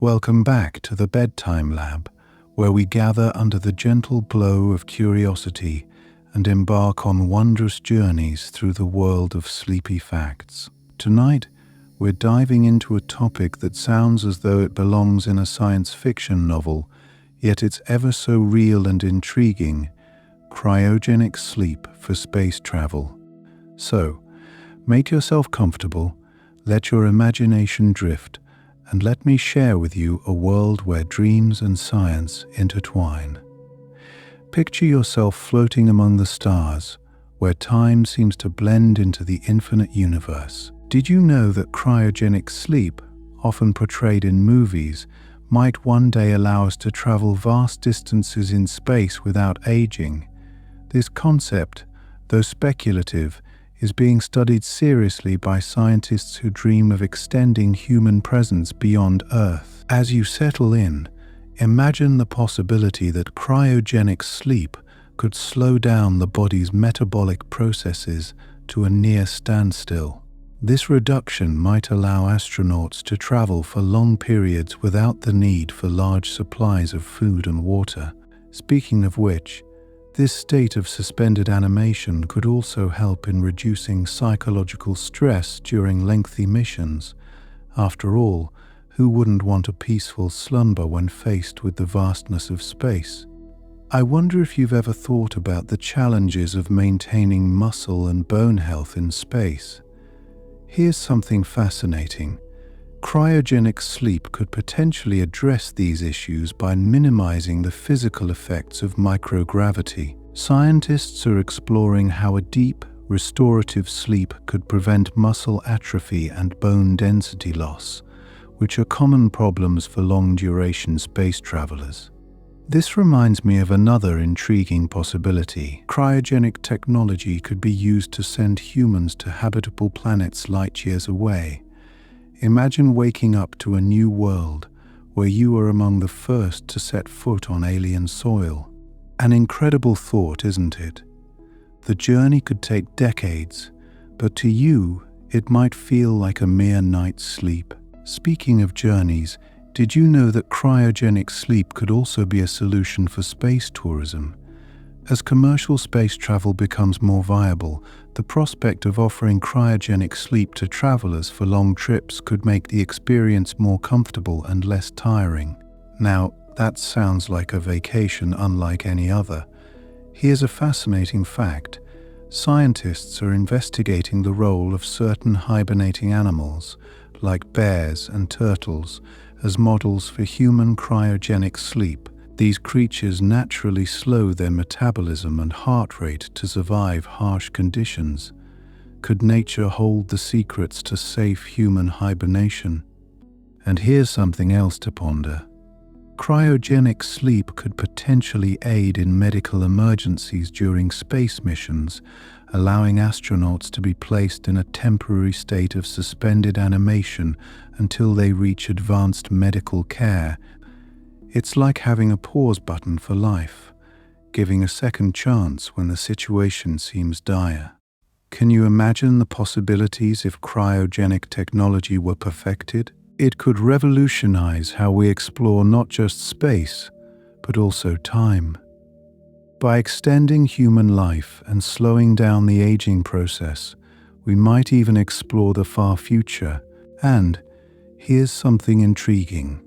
Welcome back to the Bedtime Lab, where we gather under the gentle glow of curiosity and embark on wondrous journeys through the world of sleepy facts. Tonight, we're diving into a topic that sounds as though it belongs in a science fiction novel, yet it's ever so real and intriguing: cryogenic sleep for space travel. So, make yourself comfortable, let your imagination drift, and let me share with you a world where dreams and science intertwine. Picture yourself floating among the stars, where time seems to blend into the infinite universe. Did you know that cryogenic sleep, often portrayed in movies, might one day allow us to travel vast distances in space without aging? This concept, though speculative, is being studied seriously by scientists who dream of extending human presence beyond Earth. As you settle in, imagine the possibility that cryogenic sleep could slow down the body's metabolic processes to a near standstill. This reduction might allow astronauts to travel for long periods without the need for large supplies of food and water. Speaking of which, this state of suspended animation could also help in reducing psychological stress during lengthy missions. After all, who wouldn't want a peaceful slumber when faced with the vastness of space? I wonder if you've ever thought about the challenges of maintaining muscle and bone health in space. Here's something fascinating. Cryogenic sleep could potentially address these issues by minimizing the physical effects of microgravity. Scientists are exploring how a deep, restorative sleep could prevent muscle atrophy and bone density loss, which are common problems for long-duration space travelers. This reminds me of another intriguing possibility. Cryogenic technology could be used to send humans to habitable planets light years away. Imagine waking up to a new world where you are among the first to set foot on alien soil. An incredible thought, isn't it? The journey could take decades, but to you, it might feel like a mere night's sleep. Speaking of journeys, did you know that cryogenic sleep could also be a solution for space tourism? As commercial space travel becomes more viable, the prospect of offering cryogenic sleep to travelers for long trips could make the experience more comfortable and less tiring. Now, that sounds like a vacation unlike any other. Here's a fascinating fact. Scientists are investigating the role of certain hibernating animals, like bears and turtles, as models for human cryogenic sleep. These creatures naturally slow their metabolism and heart rate to survive harsh conditions. Could nature hold the secrets to safe human hibernation? And here's something else to ponder. Cryogenic sleep could potentially aid in medical emergencies during space missions, allowing astronauts to be placed in a temporary state of suspended animation until they reach advanced medical care. It's like having a pause button for life, giving a second chance when the situation seems dire. Can you imagine the possibilities if cryogenic technology were perfected? It could revolutionize how we explore not just space, but also time. By extending human life and slowing down the aging process, we might even explore the far future. And here's something intriguing.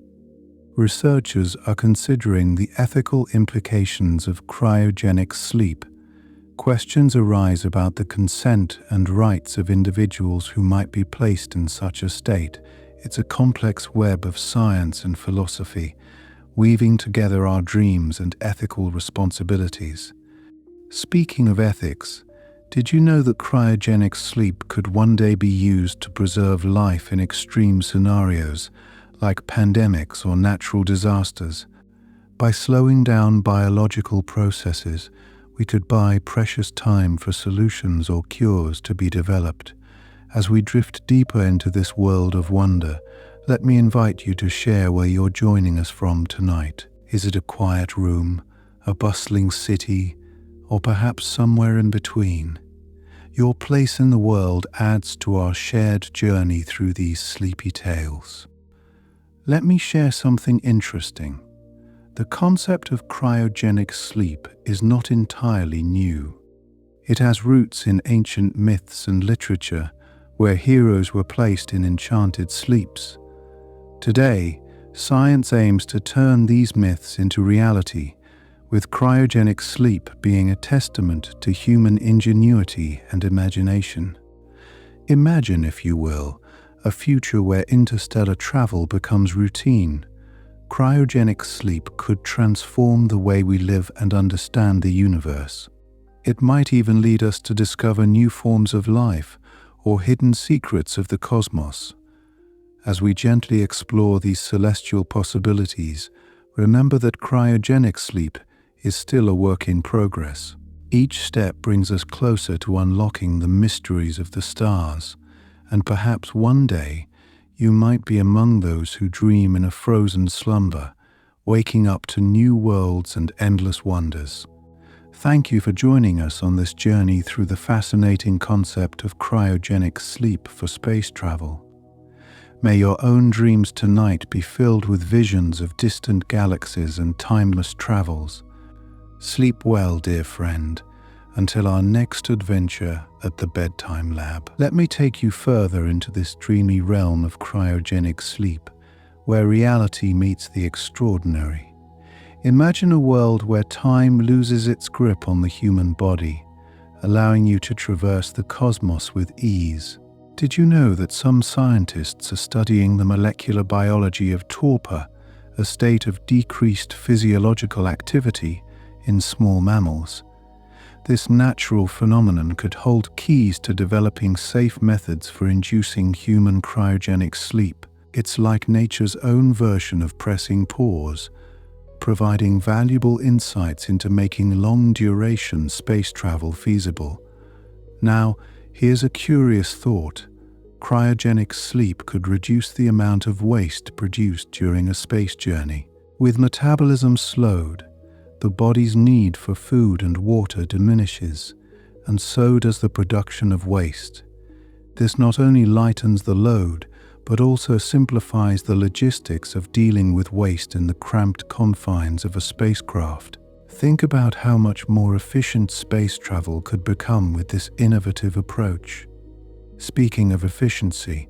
Researchers are considering the ethical implications of cryogenic sleep. Questions arise about the consent and rights of individuals who might be placed in such a state. It's a complex web of science and philosophy, weaving together our dreams and ethical responsibilities. Speaking of ethics, did you know that cryogenic sleep could one day be used to preserve life in extreme scenarios, like pandemics or natural disasters? By slowing down biological processes, we could buy precious time for solutions or cures to be developed. As we drift deeper into this world of wonder, let me invite you to share where you're joining us from tonight. Is it a quiet room, a bustling city, or perhaps somewhere in between? Your place in the world adds to our shared journey through these sleepy tales. Let me share something interesting. The concept of cryogenic sleep is not entirely new. It has roots in ancient myths and literature, where heroes were placed in enchanted sleeps. Today, science aims to turn these myths into reality, with cryogenic sleep being a testament to human ingenuity and imagination. Imagine, if you will, a future where interstellar travel becomes routine. Cryogenic sleep could transform the way we live and understand the universe. It might even lead us to discover new forms of life or hidden secrets of the cosmos. As we gently explore these celestial possibilities, remember that cryogenic sleep is still a work in progress. Each step brings us closer to unlocking the mysteries of the stars, and perhaps one day you might be among those who dream in a frozen slumber, waking up to new worlds and endless wonders. Thank you for joining us on this journey through the fascinating concept of cryogenic sleep for space travel. May your own dreams tonight be filled with visions of distant galaxies and timeless travels. Sleep well, dear friend, until our next adventure at the Bedtime Lab. Let me take you further into this dreamy realm of cryogenic sleep, where reality meets the extraordinary. Imagine a world where time loses its grip on the human body, allowing you to traverse the cosmos with ease. Did you know that some scientists are studying the molecular biology of torpor, a state of decreased physiological activity in small mammals? This natural phenomenon could hold keys to developing safe methods for inducing human cryogenic sleep. It's like nature's own version of pressing pause, providing valuable insights into making long-duration space travel feasible. Now, here's a curious thought. Cryogenic sleep could reduce the amount of waste produced during a space journey. With metabolism slowed, the body's need for food and water diminishes, and so does the production of waste. This not only lightens the load, but also simplifies the logistics of dealing with waste in the cramped confines of a spacecraft. Think about how much more efficient space travel could become with this innovative approach. Speaking of efficiency,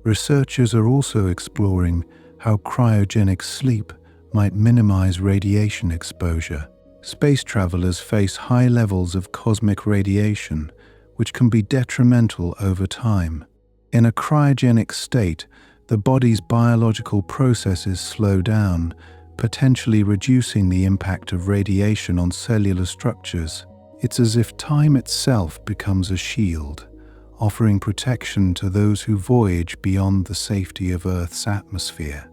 researchers are also exploring how cryogenic sleep might minimize radiation exposure. Space travelers face high levels of cosmic radiation, which can be detrimental over time. In a cryogenic state, the body's biological processes slow down, potentially reducing the impact of radiation on cellular structures. It's as if time itself becomes a shield, offering protection to those who voyage beyond the safety of Earth's atmosphere.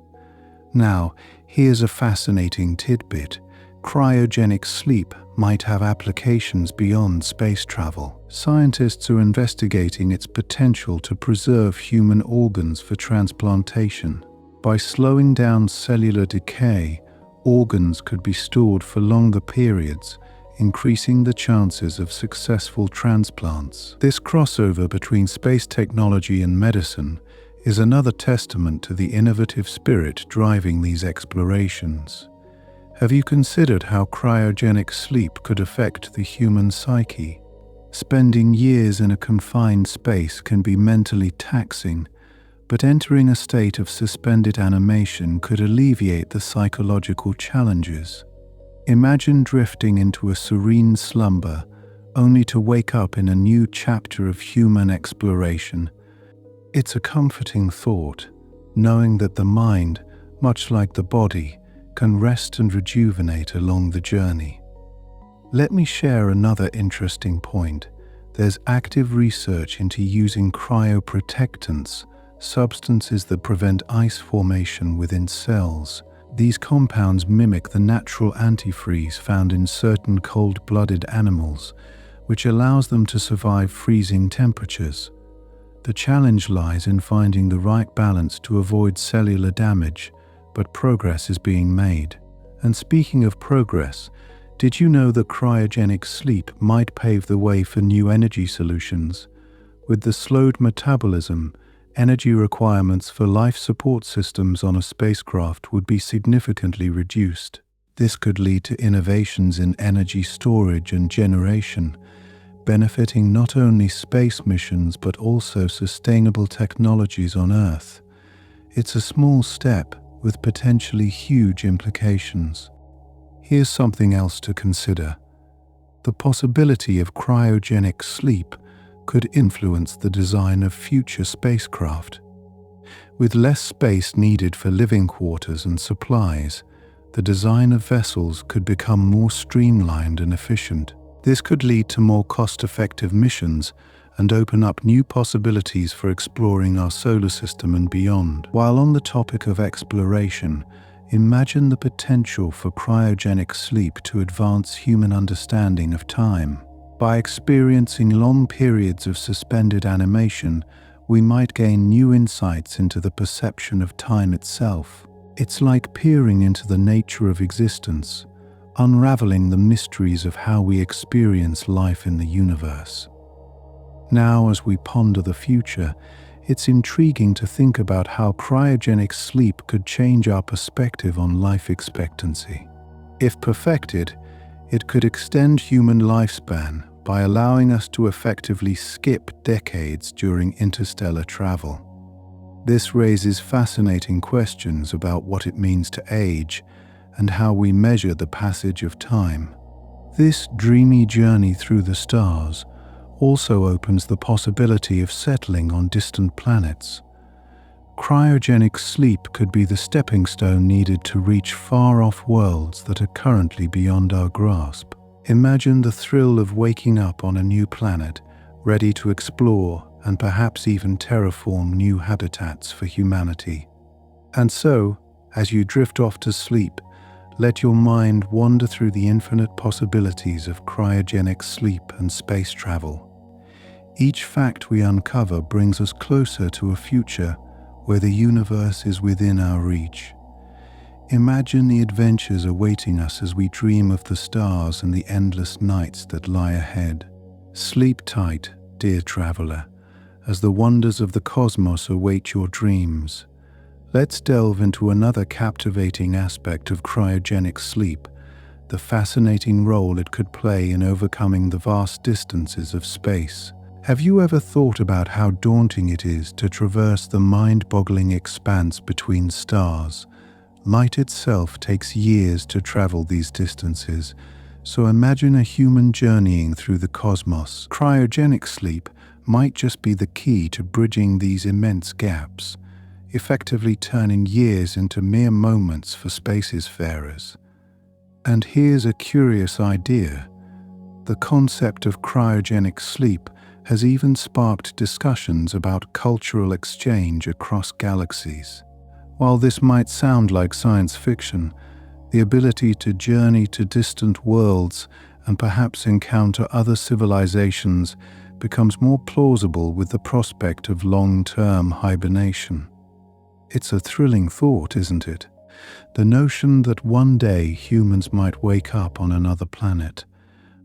Now, here's a fascinating tidbit. Cryogenic sleep might have applications beyond space travel. Scientists are investigating its potential to preserve human organs for transplantation. By slowing down cellular decay, organs could be stored for longer periods, increasing the chances of successful transplants. This crossover between space technology and medicine is another testament to the innovative spirit driving these explorations. Have you considered how cryogenic sleep could affect the human psyche? Spending years in a confined space can be mentally taxing, but entering a state of suspended animation could alleviate the psychological challenges. Imagine drifting into a serene slumber, only to wake up in a new chapter of human exploration. It's a comforting thought, knowing that the mind, much like the body, can rest and rejuvenate along the journey. Let me share another interesting point. There's active research into using cryoprotectants, substances that prevent ice formation within cells. These compounds mimic the natural antifreeze found in certain cold-blooded animals, which allows them to survive freezing temperatures. The challenge lies in finding the right balance to avoid cellular damage, but progress is being made. And speaking of progress, did you know that cryogenic sleep might pave the way for new energy solutions? With the slowed metabolism, Energy requirements for life support systems on a spacecraft would be significantly reduced. This could lead to innovations in energy storage and generation, benefiting not only space missions but also sustainable technologies on Earth. It's a small step with potentially huge implications. Here's something else to consider. The possibility of cryogenic sleep could influence the design of future spacecraft. With less space needed for living quarters and supplies, the design of vessels could become more streamlined and efficient. This could lead to more cost-effective missions and open up new possibilities for exploring our solar system and beyond. While on the topic of exploration, imagine the potential for cryogenic sleep to advance human understanding of time. By experiencing long periods of suspended animation, we might gain new insights into the perception of time itself. It's like peering into the nature of existence, unraveling the mysteries of how we experience life in the universe. Now, as we ponder the future, it's intriguing to think about how cryogenic sleep could change our perspective on life expectancy. If perfected, it could extend human lifespan by allowing us to effectively skip decades during interstellar travel. This raises fascinating questions about what it means to age and how we measure the passage of time. This dreamy journey through the stars also opens the possibility of settling on distant planets. Cryogenic sleep could be the stepping stone needed to reach far-off worlds that are currently beyond our grasp. Imagine the thrill of waking up on a new planet, ready to explore and perhaps even terraform new habitats for humanity. And so, as you drift off to sleep, let your mind wander through the infinite possibilities of cryogenic sleep and space travel. Each fact we uncover brings us closer to a future where the universe is within our reach. Imagine the adventures awaiting us as we dream of the stars and the endless nights that lie ahead. Sleep tight, dear traveler, as the wonders of the cosmos await your dreams. Let's delve into another captivating aspect of cryogenic sleep, the fascinating role it could play in overcoming the vast distances of space. Have you ever thought about how daunting it is to traverse the mind-boggling expanse between stars? Light itself takes years to travel these distances, so imagine a human journeying through the cosmos. Cryogenic sleep might just be the key to bridging these immense gaps, effectively turning years into mere moments for spacefarers. And here's a curious idea. The concept of cryogenic sleep has even sparked discussions about cultural exchange across galaxies. While this might sound like science fiction, the ability to journey to distant worlds and perhaps encounter other civilizations becomes more plausible with the prospect of long-term hibernation. It's a thrilling thought, isn't it? The notion that one day humans might wake up on another planet,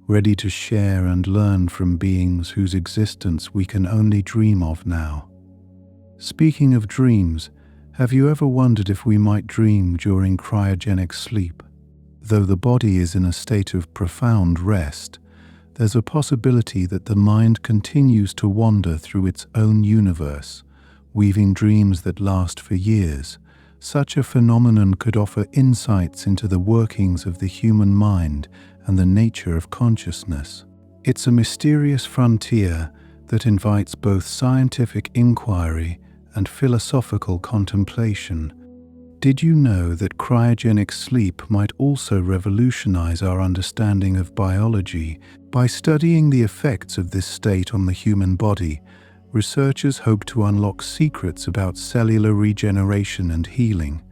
ready to share and learn from beings whose existence we can only dream of now. Speaking of dreams, have you ever wondered if we might dream during cryogenic sleep? Though the body is in a state of profound rest, there's a possibility that the mind continues to wander through its own universe, weaving dreams that last for years. Such a phenomenon could offer insights into the workings of the human mind and the nature of consciousness. It's a mysterious frontier that invites both scientific inquiry and philosophical contemplation. Did you know that cryogenic sleep might also revolutionize our understanding of biology? By studying the effects of this state on the human body, researchers hope to unlock secrets about cellular regeneration and healing.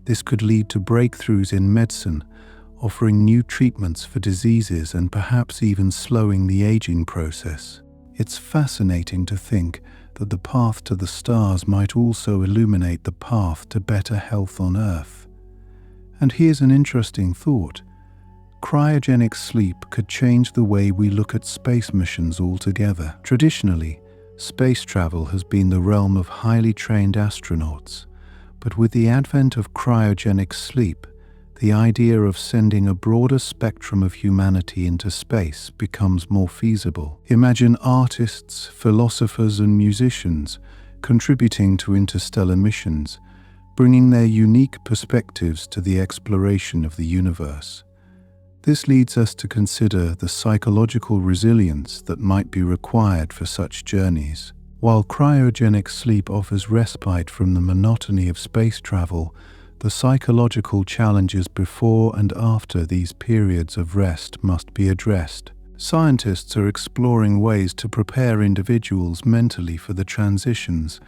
This could lead to breakthroughs in medicine, offering new treatments for diseases and perhaps even slowing the aging process. It's fascinating to think that the path to the stars might also illuminate the path to better health on Earth. And here's an interesting thought. Cryogenic sleep could change the way we look at space missions altogether. Traditionally, Space travel has been the realm of highly trained astronauts, but with the advent of cryogenic sleep, the idea of sending a broader spectrum of humanity into space becomes more feasible. Imagine artists, philosophers, and musicians contributing to interstellar missions, bringing their unique perspectives to the exploration of the universe. This leads us to consider the psychological resilience that might be required for such journeys. While cryogenic sleep offers respite from the monotony of space travel, the psychological challenges before and after these periods of rest must be addressed. Scientists are exploring ways to prepare individuals mentally for the transitions,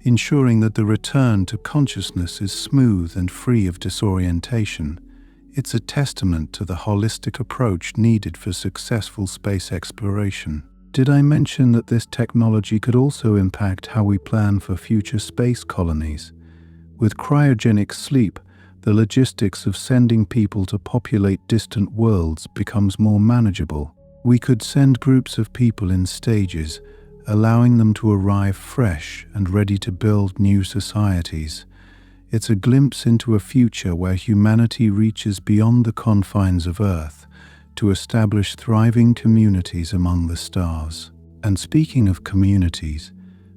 ensuring that the return to consciousness is smooth and free of disorientation. It's a testament to the holistic approach needed for successful space exploration. Did I mention that this technology could also impact how we plan for future space colonies? With cryogenic sleep, the logistics of sending people to populate distant worlds becomes more manageable. We could send groups of people in stages, allowing them to arrive fresh and ready to build new societies. It's a glimpse into a future where humanity reaches beyond the confines of Earth to establish thriving communities among the stars. And speaking of communities,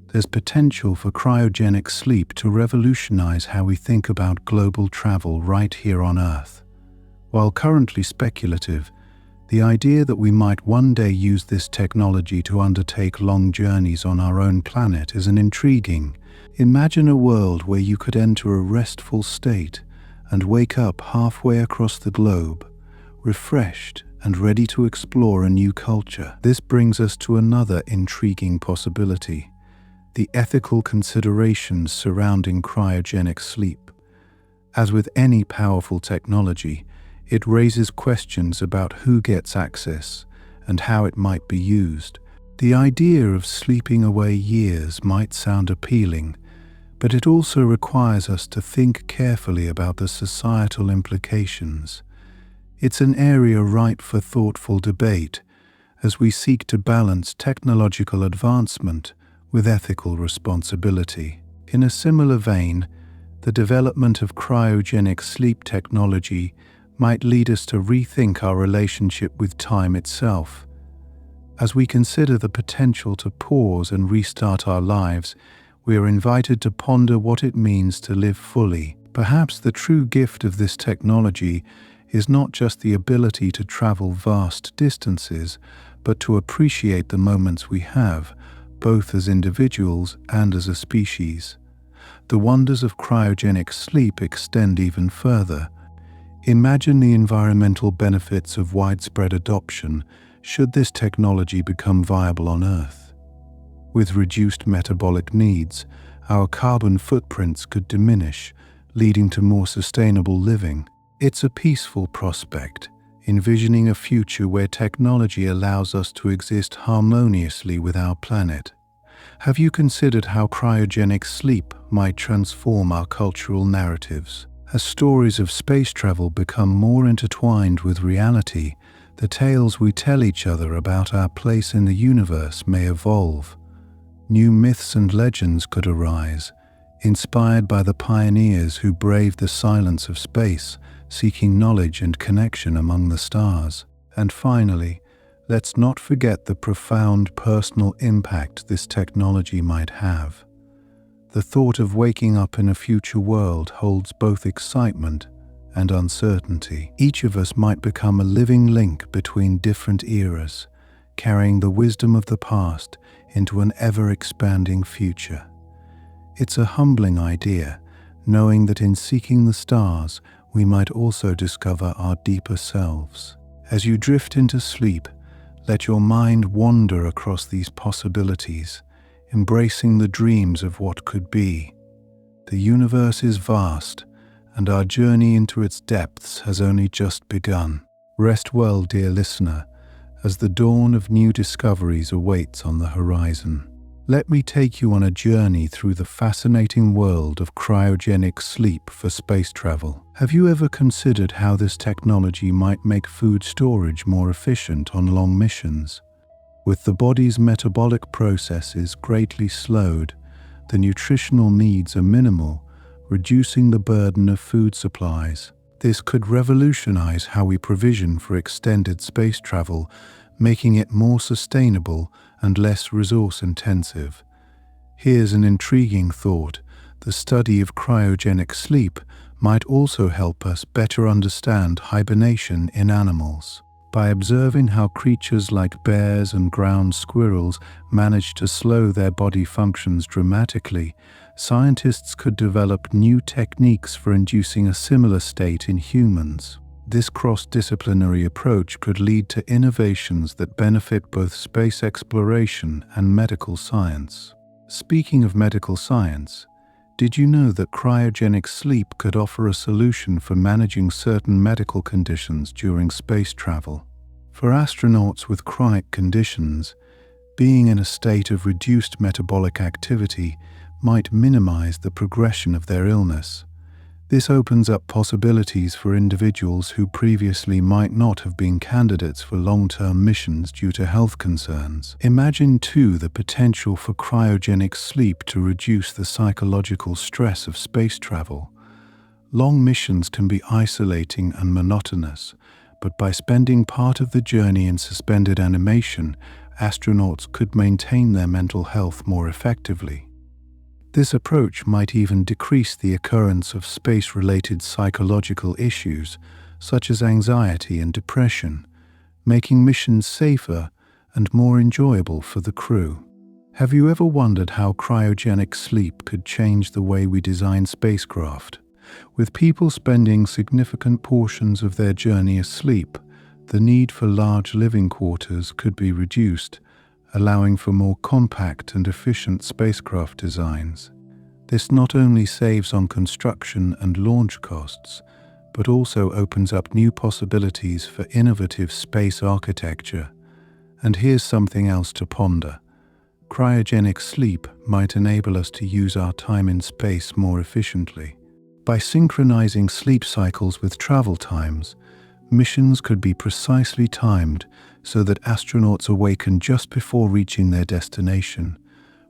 there's potential for cryogenic sleep to revolutionize how we think about global travel right here on Earth. While currently speculative, the idea that we might one day use this technology to undertake long journeys on our own planet is an intriguing. Imagine a world where you could enter a restful state and wake up halfway across the globe, refreshed and ready to explore a new culture. This brings us to another intriguing possibility: the ethical considerations surrounding cryogenic sleep. As with any powerful technology, it raises questions about who gets access and how it might be used. The idea of sleeping away years might sound appealing, but it also requires us to think carefully about the societal implications. It's an area ripe for thoughtful debate as we seek to balance technological advancement with ethical responsibility. In a similar vein, the development of cryogenic sleep technology might lead us to rethink our relationship with time itself. As we consider the potential to pause and restart our lives, we are invited to ponder what it means to live fully. Perhaps the true gift of this technology is not just the ability to travel vast distances, but to appreciate the moments we have, both as individuals and as a species. The wonders of cryogenic sleep extend even further. Imagine the environmental benefits of widespread adoption should this technology become viable on Earth. With reduced metabolic needs, our carbon footprints could diminish, leading to more sustainable living. It's a peaceful prospect, envisioning a future where technology allows us to exist harmoniously with our planet. Have you considered how cryogenic sleep might transform our cultural narratives? As stories of space travel become more intertwined with reality, the tales we tell each other about our place in the universe may evolve. New myths and legends could arise, inspired by the pioneers who braved the silence of space, seeking knowledge and connection among the stars. And finally, let's not forget the profound personal impact this technology might have. The thought of waking up in a future world holds both excitement and uncertainty. Each of us might become a living link between different eras, carrying the wisdom of the past into an ever-expanding future. It's a humbling idea, knowing that in seeking the stars, we might also discover our deeper selves. As you drift into sleep, let your mind wander across these possibilities, embracing the dreams of what could be. The universe is vast, and our journey into its depths has only just begun. Rest well, dear listener, as the dawn of new discoveries awaits on the horizon. Let me take you on a journey through the fascinating world of cryogenic sleep for space travel. Have you ever considered how this technology might make food storage more efficient on long missions? With the body's metabolic processes greatly slowed, the nutritional needs are minimal, reducing the burden of food supplies. This could revolutionize how we provision for extended space travel, making it more sustainable and less resource-intensive. Here's an intriguing thought. The study of cryogenic sleep might also help us better understand hibernation in animals. By observing how creatures like bears and ground squirrels manage to slow their body functions dramatically, scientists could develop new techniques for inducing a similar state in humans. This cross-disciplinary approach could lead to innovations that benefit both space exploration and medical science. Speaking of medical science, did you know that cryogenic sleep could offer a solution for managing certain medical conditions during space travel? For astronauts with chronic conditions, being in a state of reduced metabolic activity might minimize the progression of their illness. This opens up possibilities for individuals who previously might not have been candidates for long-term missions due to health concerns. Imagine, too, the potential for cryogenic sleep to reduce the psychological stress of space travel. Long missions can be isolating and monotonous, but by spending part of the journey in suspended animation, astronauts could maintain their mental health more effectively. This approach might even decrease the occurrence of space-related psychological issues, such as anxiety and depression, making missions safer and more enjoyable for the crew. Have you ever wondered how cryogenic sleep could change the way we design spacecraft? With people spending significant portions of their journey asleep, the need for large living quarters could be reduced, allowing for more compact and efficient spacecraft designs. This not only saves on construction and launch costs, but also opens up new possibilities for innovative space architecture. And here's something else to ponder. Cryogenic sleep might enable us to use our time in space more efficiently. By synchronizing sleep cycles with travel times, missions could be precisely timed so that astronauts awaken just before reaching their destination,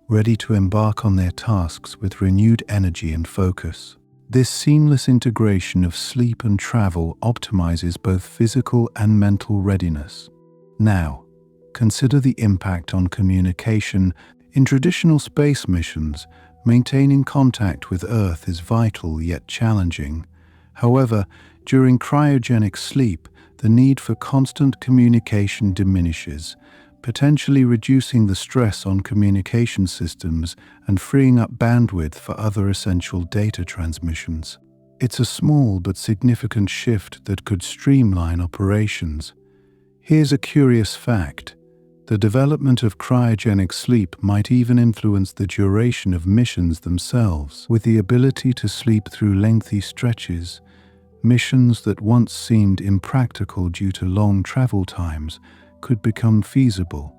ready to embark on their tasks with renewed energy and focus. This seamless integration of sleep and travel optimizes both physical and mental readiness. Now, consider the impact on communication. In traditional space missions, maintaining contact with Earth is vital yet challenging. However, during cryogenic sleep, the need for constant communication diminishes, potentially reducing the stress on communication systems and freeing up bandwidth for other essential data transmissions. It's a small but significant shift that could streamline operations. Here's a curious fact. The development of cryogenic sleep might even influence the duration of missions themselves. With the ability to sleep through lengthy stretches, missions that once seemed impractical due to long travel times could become feasible.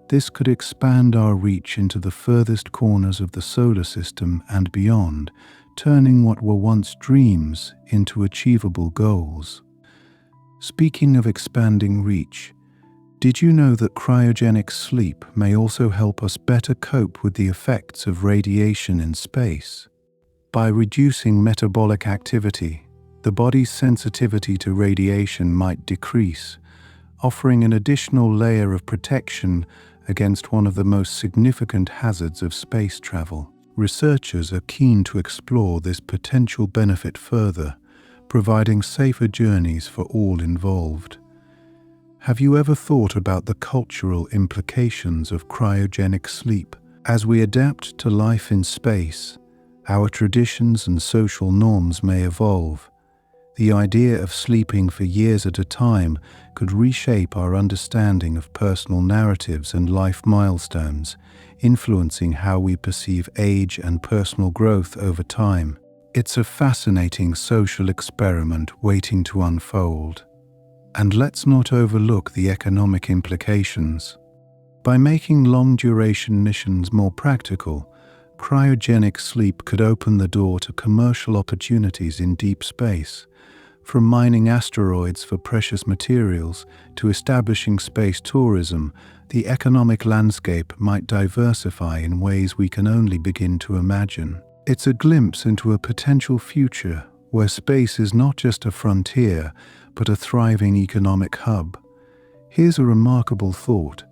This could expand our reach into the furthest corners of the solar system and beyond, turning what were once dreams into achievable goals. Speaking of expanding reach, did you know that cryogenic sleep may also help us better cope with the effects of radiation in space? By reducing metabolic activity, the body's sensitivity to radiation might decrease, offering an additional layer of protection against one of the most significant hazards of space travel. Researchers are keen to explore this potential benefit further, providing safer journeys for all involved. Have you ever thought about the cultural implications of cryogenic sleep? As we adapt to life in space, our traditions and social norms may evolve. The idea of sleeping for years at a time could reshape our understanding of personal narratives and life milestones, influencing how we perceive age and personal growth over time. It's a fascinating social experiment waiting to unfold. And let's not overlook the economic implications. By making long-duration missions more practical, cryogenic sleep could open the door to commercial opportunities in deep space. From mining asteroids for precious materials to establishing space tourism, the economic landscape might diversify in ways we can only begin to imagine. It's a glimpse into a potential future where space is not just a frontier, but a thriving economic hub. Here's a remarkable thought.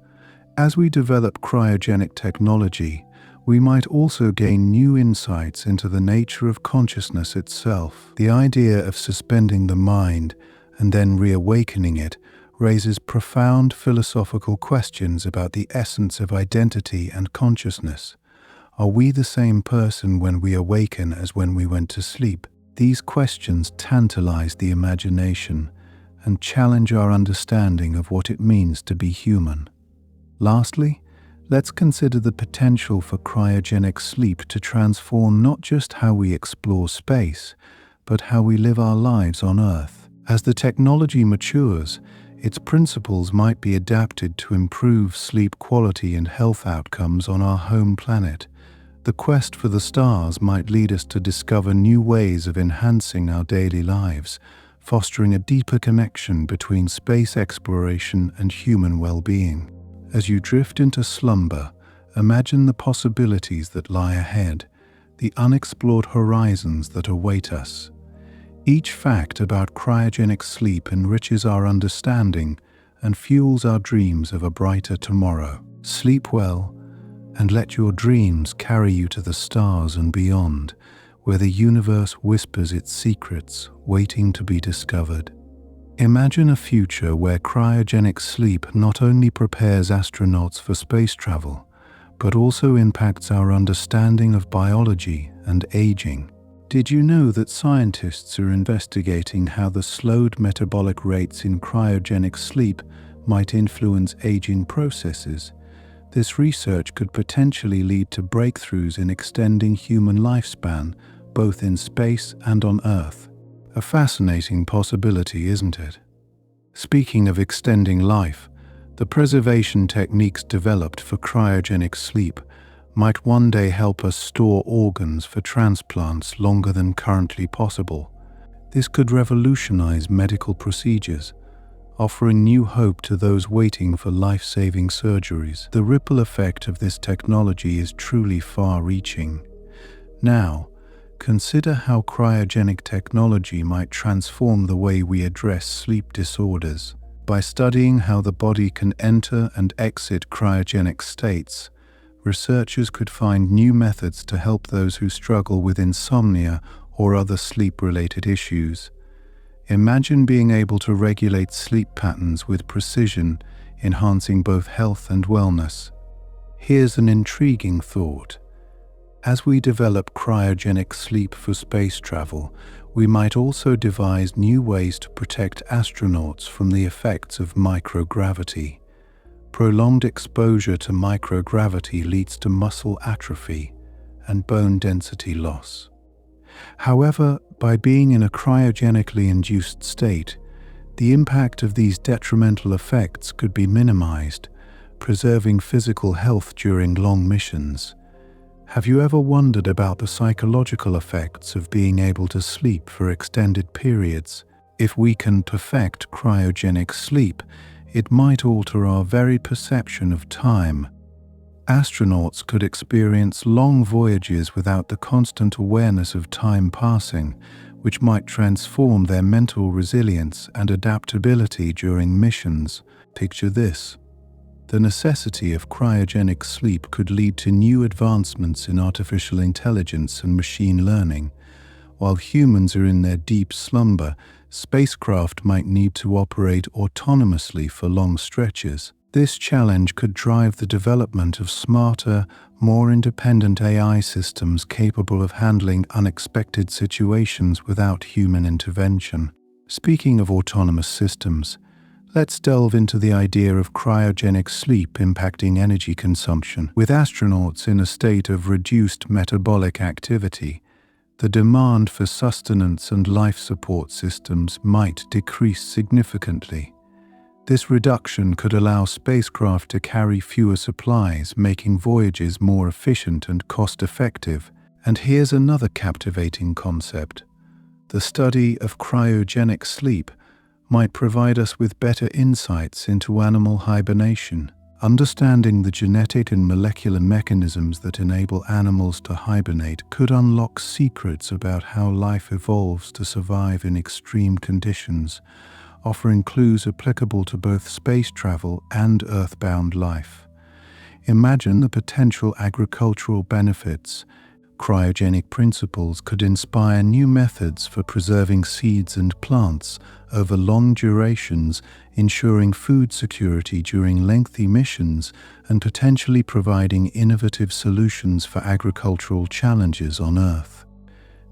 As we develop cryogenic technology, we might also gain new insights into the nature of consciousness itself. The idea of suspending the mind and then reawakening it raises profound philosophical questions about the essence of identity and consciousness. Are we the same person when we awaken as when we went to sleep? These questions tantalize the imagination and challenge our understanding of what it means to be human. Lastly, let's consider the potential for cryogenic sleep to transform not just how we explore space, but how we live our lives on Earth. As the technology matures, its principles might be adapted to improve sleep quality and health outcomes on our home planet. The quest for the stars might lead us to discover new ways of enhancing our daily lives, fostering a deeper connection between space exploration and human well-being. As you drift into slumber, imagine the possibilities that lie ahead, the unexplored horizons that await us. Each fact about cryogenic sleep enriches our understanding and fuels our dreams of a brighter tomorrow. Sleep well, and let your dreams carry you to the stars and beyond, where the universe whispers its secrets, waiting to be discovered. Imagine a future where cryogenic sleep not only prepares astronauts for space travel, but also impacts our understanding of biology and aging. Did you know that scientists are investigating how the slowed metabolic rates in cryogenic sleep might influence aging processes? This research could potentially lead to breakthroughs in extending human lifespan, both in space and on Earth. A fascinating possibility, isn't it? Speaking of extending life, the preservation techniques developed for cryogenic sleep might one day help us store organs for transplants longer than currently possible. This could revolutionize medical procedures, offering new hope to those waiting for life-saving surgeries. The ripple effect of this technology is truly far-reaching. Now, consider how cryogenic technology might transform the way we address sleep disorders. By studying how the body can enter and exit cryogenic states, researchers could find new methods to help those who struggle with insomnia or other sleep-related issues. Imagine being able to regulate sleep patterns with precision, enhancing both health and wellness. Here's an intriguing thought. As we develop cryogenic sleep for space travel, we might also devise new ways to protect astronauts from the effects of microgravity. Prolonged exposure to microgravity leads to muscle atrophy and bone density loss. However, by being in a cryogenically induced state, the impact of these detrimental effects could be minimized, preserving physical health during long missions. Have you ever wondered about the psychological effects of being able to sleep for extended periods? If we can perfect cryogenic sleep, it might alter our very perception of time. Astronauts could experience long voyages without the constant awareness of time passing, which might transform their mental resilience and adaptability during missions. Picture this. The necessity of cryogenic sleep could lead to new advancements in artificial intelligence and machine learning. While humans are in their deep slumber, spacecraft might need to operate autonomously for long stretches. This challenge could drive the development of smarter, more independent AI systems capable of handling unexpected situations without human intervention. Speaking of autonomous systems, let's delve into the idea of cryogenic sleep impacting energy consumption. With astronauts in a state of reduced metabolic activity, the demand for sustenance and life support systems might decrease significantly. This reduction could allow spacecraft to carry fewer supplies, making voyages more efficient and cost-effective. And here's another captivating concept: The study of cryogenic sleep might provide us with better insights into animal hibernation. Understanding the genetic and molecular mechanisms that enable animals to hibernate could unlock secrets about how life evolves to survive in extreme conditions, offering clues applicable to both space travel and earthbound life. Imagine the potential agricultural benefits. Cryogenic principles could inspire new methods for preserving seeds and plants over long durations, ensuring food security during lengthy missions and potentially providing innovative solutions for agricultural challenges on Earth.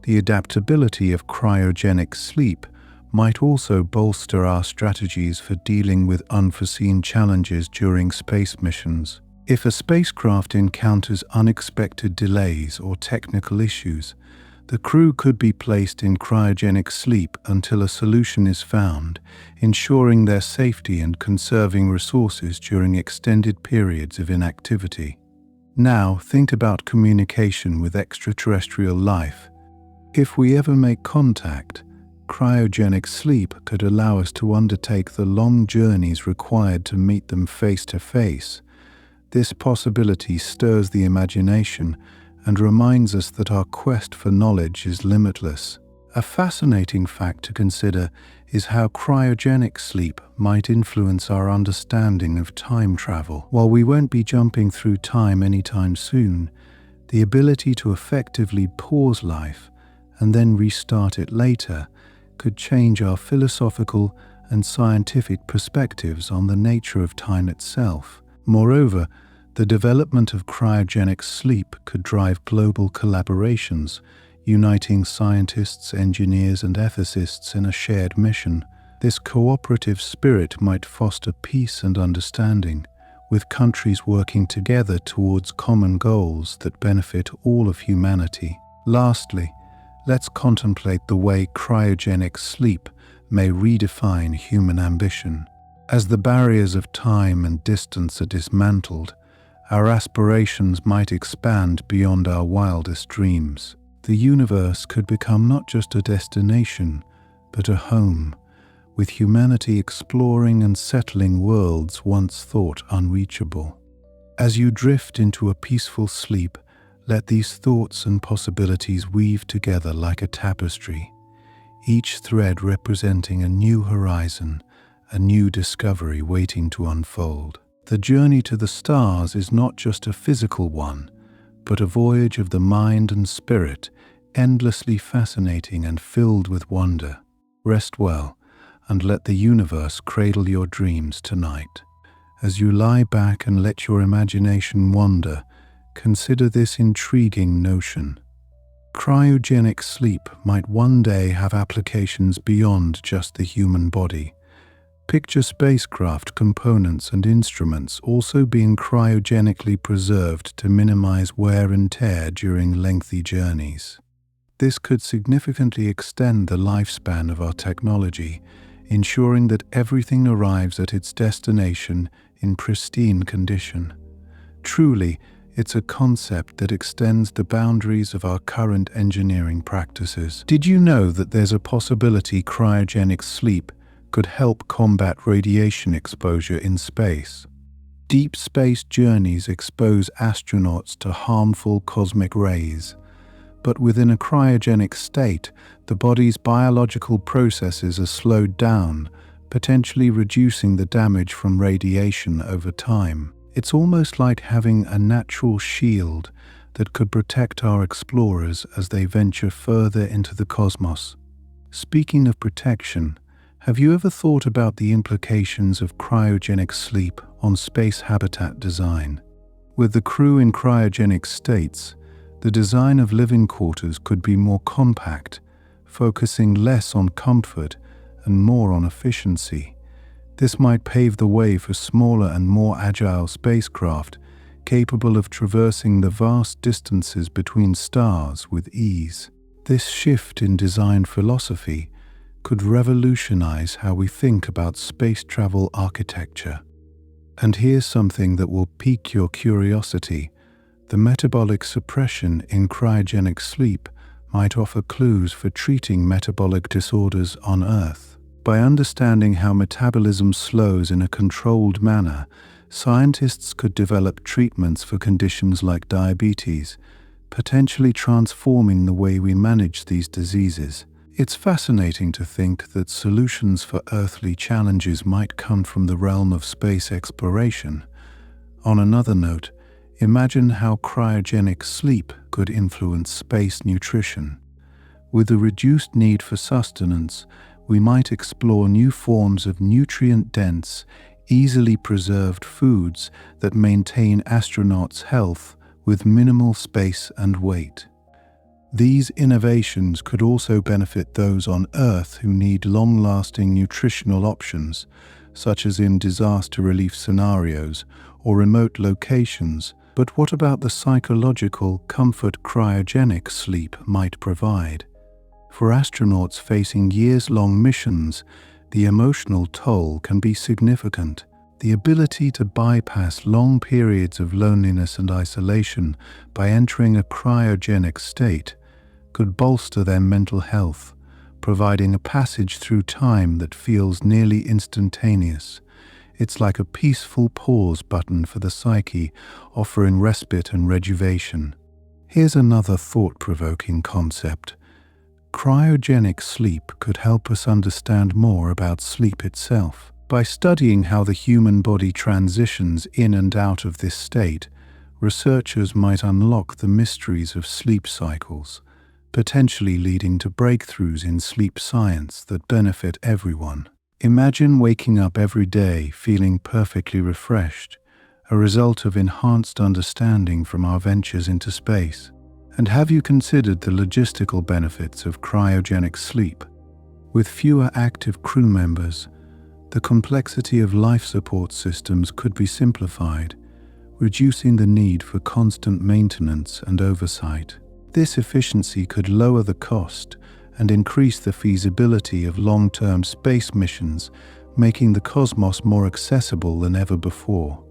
The adaptability of cryogenic sleep might also bolster our strategies for dealing with unforeseen challenges during space missions. If a spacecraft encounters unexpected delays or technical issues, the crew could be placed in cryogenic sleep until a solution is found, ensuring their safety and conserving resources during extended periods of inactivity. Now, think about communication with extraterrestrial life. If we ever make contact, cryogenic sleep could allow us to undertake the long journeys required to meet them face to face. This possibility stirs the imagination and reminds us that our quest for knowledge is limitless. A fascinating fact to consider is how cryogenic sleep might influence our understanding of time travel. While we won't be jumping through time anytime soon, the ability to effectively pause life and then restart it later could change our philosophical and scientific perspectives on the nature of time itself. Moreover, the development of cryogenic sleep could drive global collaborations, uniting scientists, engineers, and ethicists in a shared mission. This cooperative spirit might foster peace and understanding, with countries working together towards common goals that benefit all of humanity. Lastly, let's contemplate the way cryogenic sleep may redefine human ambition. As the barriers of time and distance are dismantled, our aspirations might expand beyond our wildest dreams. The universe could become not just a destination, but a home, with humanity exploring and settling worlds once thought unreachable. As you drift into a peaceful sleep, let these thoughts and possibilities weave together like a tapestry, each thread representing a new horizon, a new discovery waiting to unfold. The journey to the stars is not just a physical one, but a voyage of the mind and spirit, endlessly fascinating and filled with wonder. Rest well, and let the universe cradle your dreams tonight. As you lie back and let your imagination wander, consider this intriguing notion. Cryogenic sleep might one day have applications beyond just the human body. Picture spacecraft components and instruments also being cryogenically preserved to minimize wear and tear during lengthy journeys. This could significantly extend the lifespan of our technology, ensuring that everything arrives at its destination in pristine condition. Truly, it's a concept that extends the boundaries of our current engineering practices. Did you know that there's a possibility cryogenic sleep could help combat radiation exposure in space? Deep space journeys expose astronauts to harmful cosmic rays, but within a cryogenic state, the body's biological processes are slowed down, potentially reducing the damage from radiation over time. It's almost like having a natural shield that could protect our explorers as they venture further into the cosmos. Speaking of protection, have you ever thought about the implications of cryogenic sleep on space habitat design? With the crew in cryogenic states, the design of living quarters could be more compact, focusing less on comfort and more on efficiency. This might pave the way for smaller and more agile spacecraft, capable of traversing the vast distances between stars with ease. This shift in design philosophy could revolutionize how we think about space travel architecture. And here's something that will pique your curiosity. The metabolic suppression in cryogenic sleep might offer clues for treating metabolic disorders on Earth. By understanding how metabolism slows in a controlled manner, scientists could develop treatments for conditions like diabetes, potentially transforming the way we manage these diseases. It's fascinating to think that solutions for earthly challenges might come from the realm of space exploration. On another note, imagine how cryogenic sleep could influence space nutrition. With a reduced need for sustenance, we might explore new forms of nutrient-dense, easily preserved foods that maintain astronauts' health with minimal space and weight. These innovations could also benefit those on Earth who need long-lasting nutritional options, such as in disaster relief scenarios or remote locations. But what about the psychological comfort cryogenic sleep might provide? For astronauts facing years-long missions, the emotional toll can be significant. The ability to bypass long periods of loneliness and isolation by entering a cryogenic state could bolster their mental health, providing a passage through time that feels nearly instantaneous. It's like a peaceful pause button for the psyche, offering respite and rejuvenation. Here's another thought-provoking concept. Cryogenic sleep could help us understand more about sleep itself. By studying how the human body transitions in and out of this state, researchers might unlock the mysteries of sleep cycles, potentially leading to breakthroughs in sleep science that benefit everyone. Imagine waking up every day feeling perfectly refreshed, a result of enhanced understanding from our ventures into space. And have you considered the logistical benefits of cryogenic sleep? With fewer active crew members, the complexity of life support systems could be simplified, reducing the need for constant maintenance and oversight. This efficiency could lower the cost and increase the feasibility of long-term space missions, making the cosmos more accessible than ever before.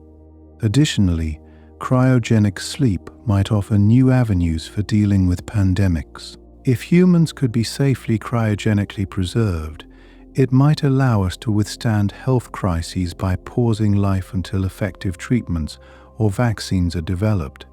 Additionally, cryogenic sleep might offer new avenues for dealing with pandemics. If humans could be safely cryogenically preserved, it might allow us to withstand health crises by pausing life until effective treatments or vaccines are developed.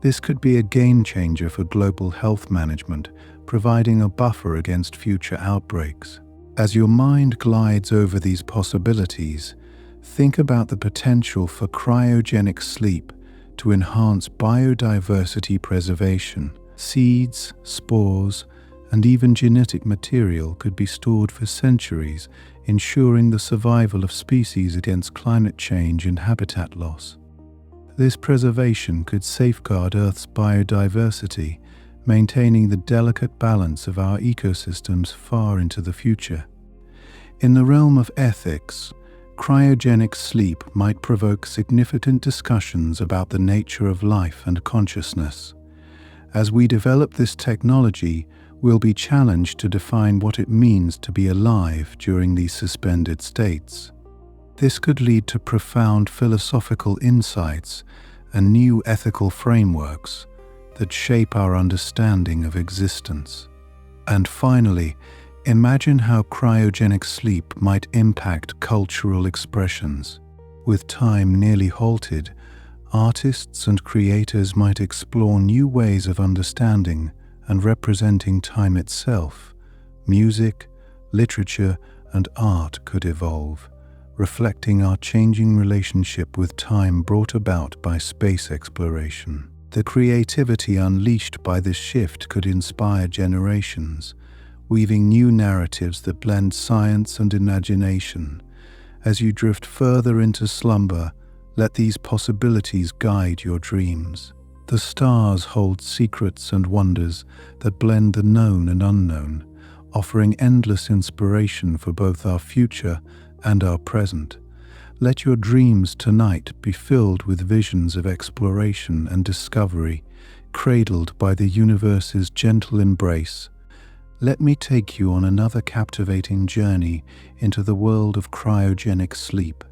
This could be a game-changer for global health management, providing a buffer against future outbreaks. As your mind glides over these possibilities, think about the potential for cryogenic sleep to enhance biodiversity preservation. Seeds, spores, and even genetic material could be stored for centuries, ensuring the survival of species against climate change and habitat loss. This preservation could safeguard Earth's biodiversity, maintaining the delicate balance of our ecosystems far into the future. In the realm of ethics, cryogenic sleep might provoke significant discussions about the nature of life and consciousness. As we develop this technology, we'll be challenged to define what it means to be alive during these suspended states. This could lead to profound philosophical insights and new ethical frameworks that shape our understanding of existence. And finally, imagine how cryogenic sleep might impact cultural expressions. With time nearly halted, artists and creators might explore new ways of understanding and representing time itself. Music, literature, and art could evolve, reflecting our changing relationship with time brought about by space exploration. The creativity unleashed by this shift could inspire generations, weaving new narratives that blend science and imagination. As you drift further into slumber, let these possibilities guide your dreams. The stars hold secrets and wonders that blend the known and unknown, offering endless inspiration for both our future and our present. Let your dreams tonight be filled with visions of exploration and discovery, cradled by the universe's gentle embrace. Let me take you on another captivating journey into the world of cryogenic sleep,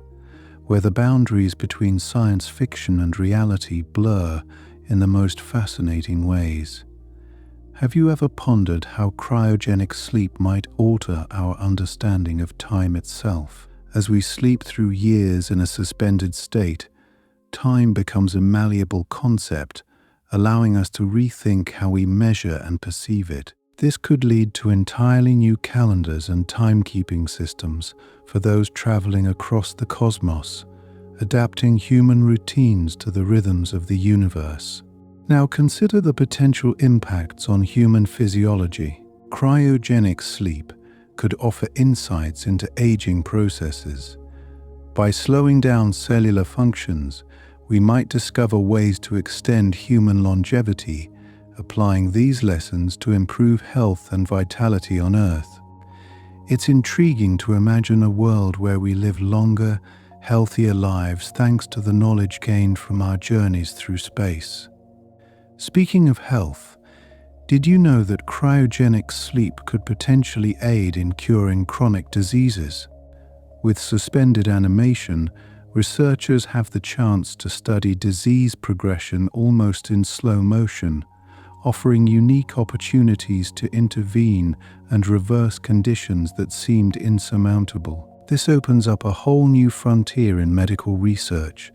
where the boundaries between science fiction and reality blur in the most fascinating ways. Have you ever pondered how cryogenic sleep might alter our understanding of time itself? As we sleep through years in a suspended state, time becomes a malleable concept, allowing us to rethink how we measure and perceive it. This could lead to entirely new calendars and timekeeping systems for those traveling across the cosmos, adapting human routines to the rhythms of the universe. Now consider the potential impacts on human physiology. Cryogenic sleep could offer insights into aging processes. By slowing down cellular functions, we might discover ways to extend human longevity, applying these lessons to improve health and vitality on Earth. It's intriguing to imagine a world where we live longer, healthier lives thanks to the knowledge gained from our journeys through space. Speaking of health, did you know that cryogenic sleep could potentially aid in curing chronic diseases? With suspended animation, researchers have the chance to study disease progression almost in slow motion, offering unique opportunities to intervene and reverse conditions that seemed insurmountable. This opens up a whole new frontier in medical research,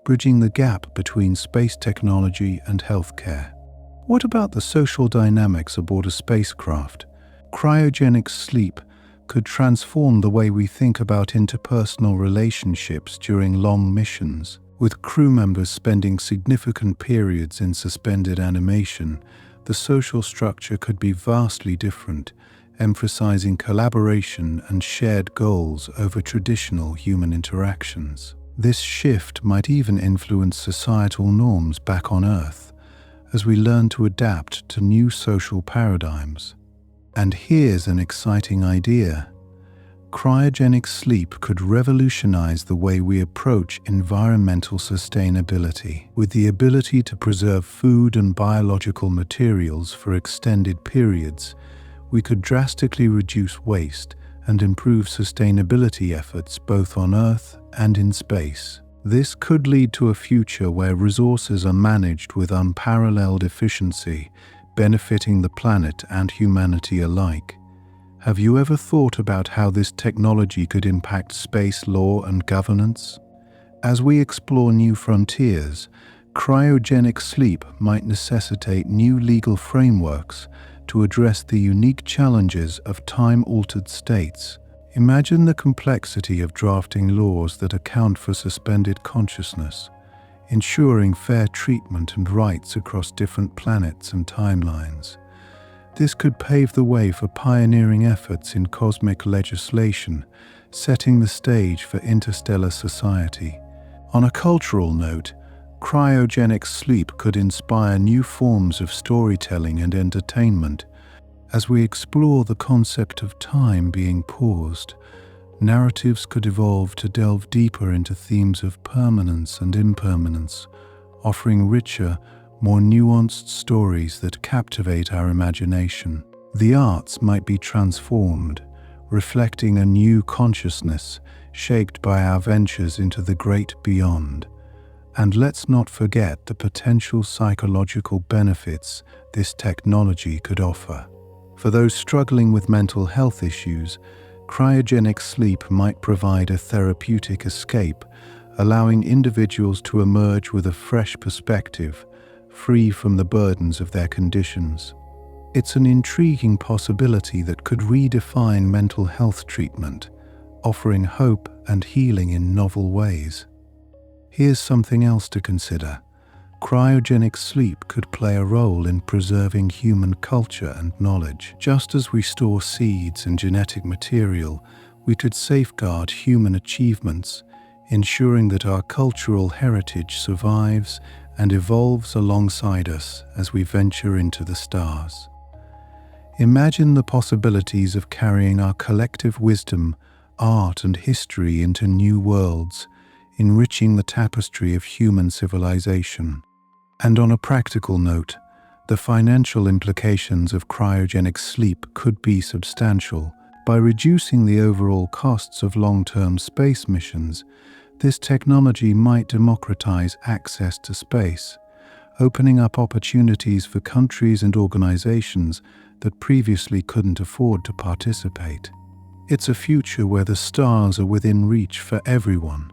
bridging the gap between space technology and healthcare. What about the social dynamics aboard a spacecraft? Cryogenic sleep could transform the way we think about interpersonal relationships during long missions. With crew members spending significant periods in suspended animation, the social structure could be vastly different, emphasizing collaboration and shared goals over traditional human interactions. This shift might even influence societal norms back on Earth, as we learn to adapt to new social paradigms. And here's an exciting idea. Cryogenic sleep could revolutionize the way we approach environmental sustainability. With the ability to preserve food and biological materials for extended periods, we could drastically reduce waste and improve sustainability efforts both on Earth and in space. This could lead to a future where resources are managed with unparalleled efficiency, benefiting the planet and humanity alike. Have you ever thought about how this technology could impact space law and governance? As we explore new frontiers, cryogenic sleep might necessitate new legal frameworks to address the unique challenges of time-altered states. Imagine the complexity of drafting laws that account for suspended consciousness, ensuring fair treatment and rights across different planets and timelines. This could pave the way for pioneering efforts in cosmic legislation, setting the stage for interstellar society. On a cultural note, cryogenic sleep could inspire new forms of storytelling and entertainment. As we explore the concept of time being paused, narratives could evolve to delve deeper into themes of permanence and impermanence, offering richer, more nuanced stories that captivate our imagination. The arts might be transformed, reflecting a new consciousness shaped by our ventures into the great beyond. And let's not forget the potential psychological benefits this technology could offer. For those struggling with mental health issues, cryogenic sleep might provide a therapeutic escape, allowing individuals to emerge with a fresh perspective, free from the burdens of their conditions. It's an intriguing possibility that could redefine mental health treatment, offering hope and healing in novel ways. Here's something else to consider. Cryogenic sleep could play a role in preserving human culture and knowledge. Just as we store seeds and genetic material, we could safeguard human achievements, ensuring that our cultural heritage survives and evolves alongside us as we venture into the stars. Imagine the possibilities of carrying our collective wisdom, art, and history into new worlds, enriching the tapestry of human civilization. And on a practical note, the financial implications of cryogenic sleep could be substantial. By reducing the overall costs of long-term space missions, this technology might democratize access to space, opening up opportunities for countries and organizations that previously couldn't afford to participate. It's a future where the stars are within reach for everyone,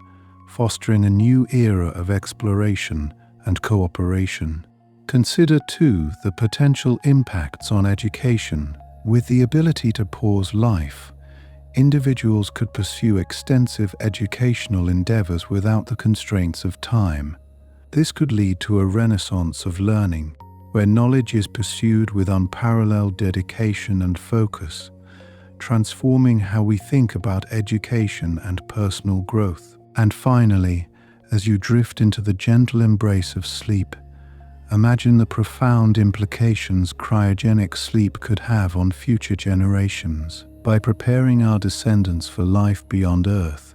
fostering a new era of exploration and cooperation. Consider, too, the potential impacts on education. With the ability to pause life, individuals could pursue extensive educational endeavors without the constraints of time. This could lead to a renaissance of learning, where knowledge is pursued with unparalleled dedication and focus, transforming how we think about education and personal growth. And finally, as you drift into the gentle embrace of sleep, imagine the profound implications cryogenic sleep could have on future generations. By preparing our descendants for life beyond Earth,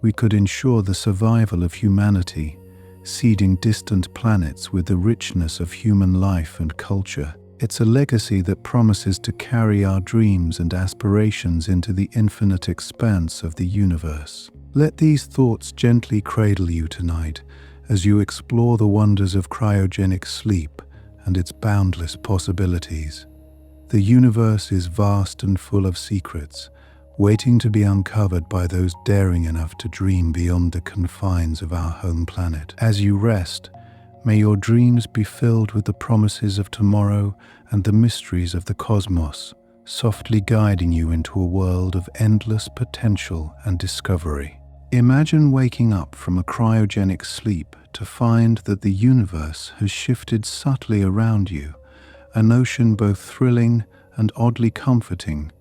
we could ensure the survival of humanity, seeding distant planets with the richness of human life and culture. It's a legacy that promises to carry our dreams and aspirations into the infinite expanse of the universe. Let these thoughts gently cradle you tonight as you explore the wonders of cryogenic sleep and its boundless possibilities. The universe is vast and full of secrets, waiting to be uncovered by those daring enough to dream beyond the confines of our home planet. As you rest, may your dreams be filled with the promises of tomorrow and the mysteries of the cosmos, softly guiding you into a world of endless potential and discovery. Imagine waking up from a cryogenic sleep to find that the universe has shifted subtly around you, a notion both thrilling and oddly comforting.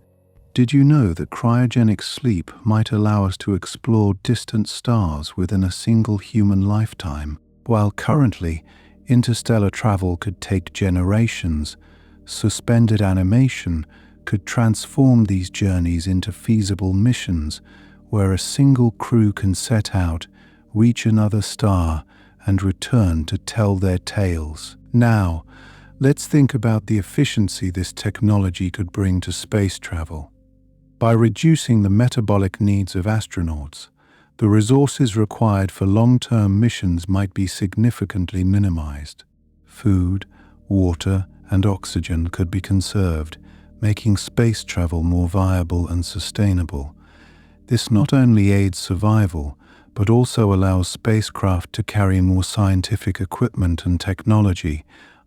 Did you know that cryogenic sleep might allow us to explore distant stars within a single human lifetime? While currently, interstellar travel could take generations, suspended animation could transform these journeys into feasible missions where a single crew can set out, reach another star, and return to tell their tales. Now, let's think about the efficiency this technology could bring to space travel. By reducing the metabolic needs of astronauts, the resources required for long-term missions might be significantly minimized. Food, water, and oxygen could be conserved, making space travel more viable and sustainable. This not only aids survival, but also allows spacecraft to carry more scientific equipment and technology,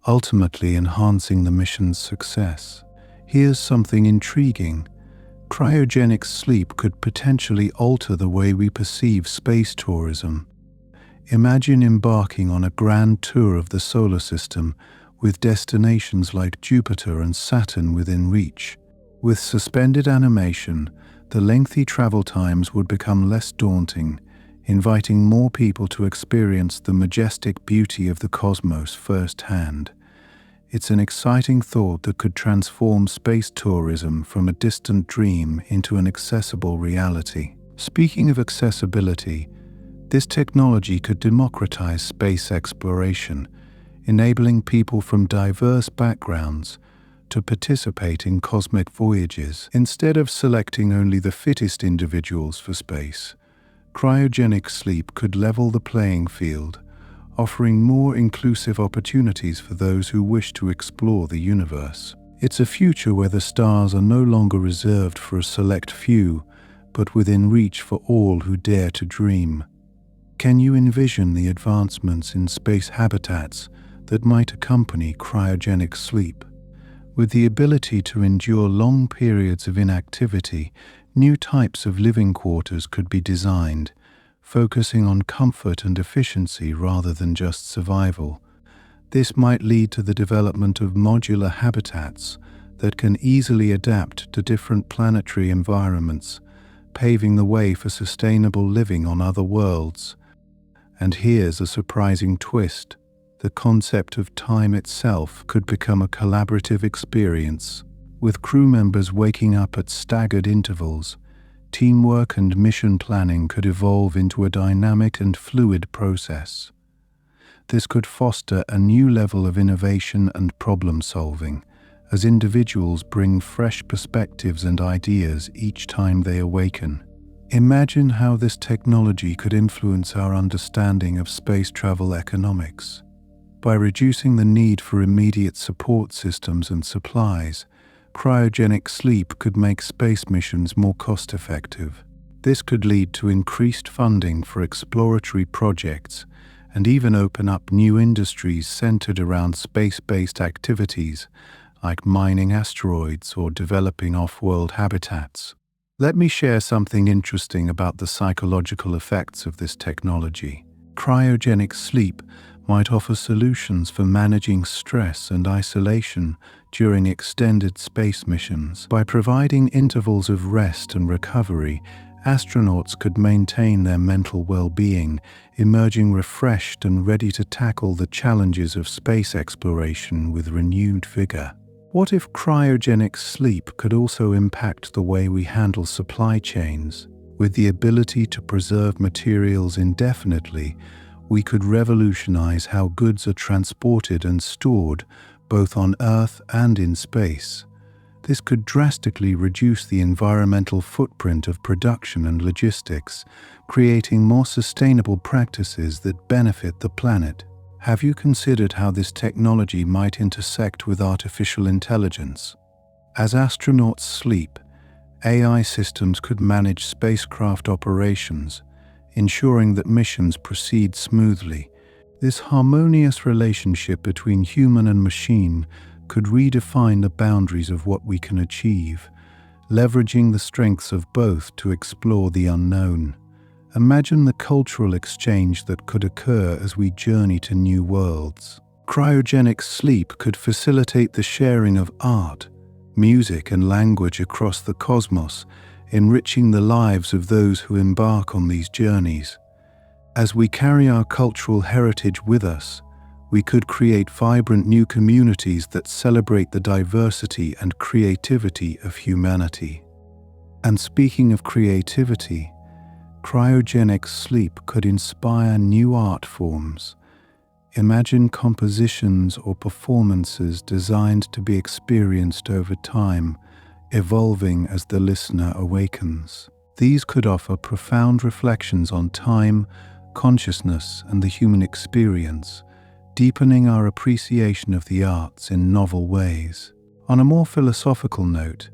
ultimately enhancing the mission's success. Here's something intriguing. Cryogenic sleep could potentially alter the way we perceive space tourism. Imagine embarking on a grand tour of the solar system with destinations like Jupiter and Saturn within reach. With suspended animation, the lengthy travel times would become less daunting, inviting more people to experience the majestic beauty of the cosmos firsthand. It's an exciting thought that could transform space tourism from a distant dream into an accessible reality. Speaking of accessibility, this technology could democratize space exploration, enabling people from diverse backgrounds to participate in cosmic voyages. Instead of selecting only the fittest individuals for space, cryogenic sleep could level the playing field, offering more inclusive opportunities for those who wish to explore the universe. It's a future where the stars are no longer reserved for a select few, but within reach for all who dare to dream. Can you envision the advancements in space habitats that might accompany cryogenic sleep? With the ability to endure long periods of inactivity, new types of living quarters could be designed, focusing on comfort and efficiency rather than just survival. This might lead to the development of modular habitats that can easily adapt to different planetary environments, paving the way for sustainable living on other worlds. And here's a surprising twist. The concept of time itself could become a collaborative experience. With crew members waking up at staggered intervals, teamwork and mission planning could evolve into a dynamic and fluid process. This could foster a new level of innovation and problem-solving, as individuals bring fresh perspectives and ideas each time they awaken. Imagine how this technology could influence our understanding of space travel economics. By reducing the need for immediate support systems and supplies, cryogenic sleep could make space missions more cost-effective. This could lead to increased funding for exploratory projects and even open up new industries centered around space-based activities like mining asteroids or developing off-world habitats. Let me share something interesting about the psychological effects of this technology. Cryogenic sleep might offer solutions for managing stress and isolation during extended space missions. By providing intervals of rest and recovery, astronauts could maintain their mental well-being, emerging refreshed and ready to tackle the challenges of space exploration with renewed vigor. What if cryogenic sleep could also impact the way we handle supply chains? With the ability to preserve materials indefinitely, we could revolutionize how goods are transported and stored, both on Earth and in space. This could drastically reduce the environmental footprint of production and logistics, creating more sustainable practices that benefit the planet. Have you considered how this technology might intersect with artificial intelligence? As astronauts sleep, AI systems could manage spacecraft operations, ensuring that missions proceed smoothly. This harmonious relationship between human and machine could redefine the boundaries of what we can achieve, leveraging the strengths of both to explore the unknown. Imagine the cultural exchange that could occur as we journey to new worlds. Cryogenic sleep could facilitate the sharing of art, music, and language across the cosmos, enriching the lives of those who embark on these journeys. As we carry our cultural heritage with us, we could create vibrant new communities that celebrate the diversity and creativity of humanity. And speaking of creativity, cryogenic sleep could inspire new art forms. Imagine compositions or performances designed to be experienced over time, evolving as the listener awakens. These could offer profound reflections on time, consciousness, and the human experience, deepening our appreciation of the arts in novel ways. On a more philosophical note,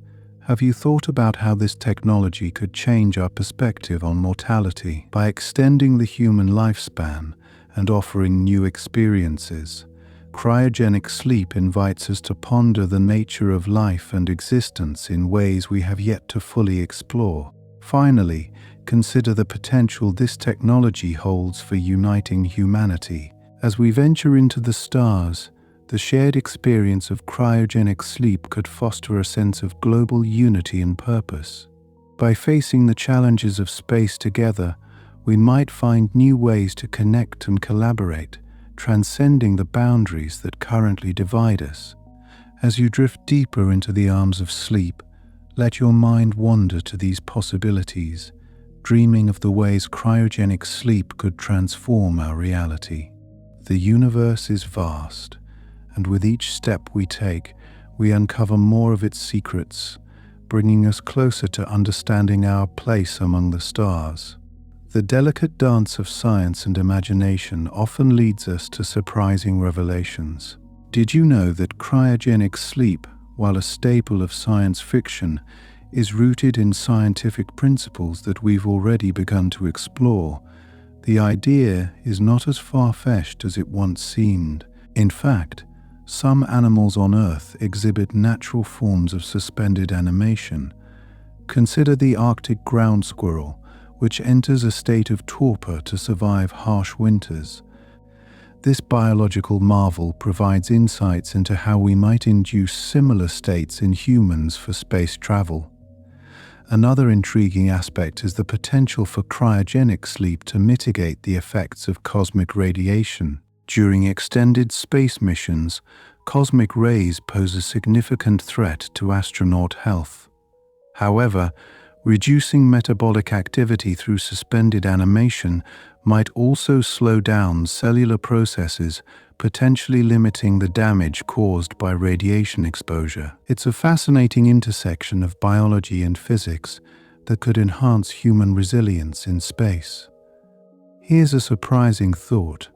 have you thought about how this technology could change our perspective on mortality? By extending the human lifespan and offering new experiences, cryogenic sleep invites us to ponder the nature of life and existence in ways we have yet to fully explore. Finally, consider the potential this technology holds for uniting humanity. As we venture into the stars, the shared experience of cryogenic sleep could foster a sense of global unity and purpose. By facing the challenges of space together, we might find new ways to connect and collaborate, transcending the boundaries that currently divide us. As you drift deeper into the arms of sleep, let your mind wander to these possibilities, dreaming of the ways cryogenic sleep could transform our reality. The universe is vast, and with each step we take, we uncover more of its secrets, bringing us closer to understanding our place among the stars. The delicate dance of science and imagination often leads us to surprising revelations. Did you know that cryogenic sleep, while a staple of science fiction, is rooted in scientific principles that we've already begun to explore? The idea is not as far-fetched as it once seemed. In fact, some animals on Earth exhibit natural forms of suspended animation. Consider the Arctic ground squirrel, which enters a state of torpor to survive harsh winters. This biological marvel provides insights into how we might induce similar states in humans for space travel. Another intriguing aspect is the potential for cryogenic sleep to mitigate the effects of cosmic radiation. During extended space missions, cosmic rays pose a significant threat to astronaut health. However, reducing metabolic activity through suspended animation might also slow down cellular processes, potentially limiting the damage caused by radiation exposure. It's a fascinating intersection of biology and physics that could enhance human resilience in space. Here's a surprising thought.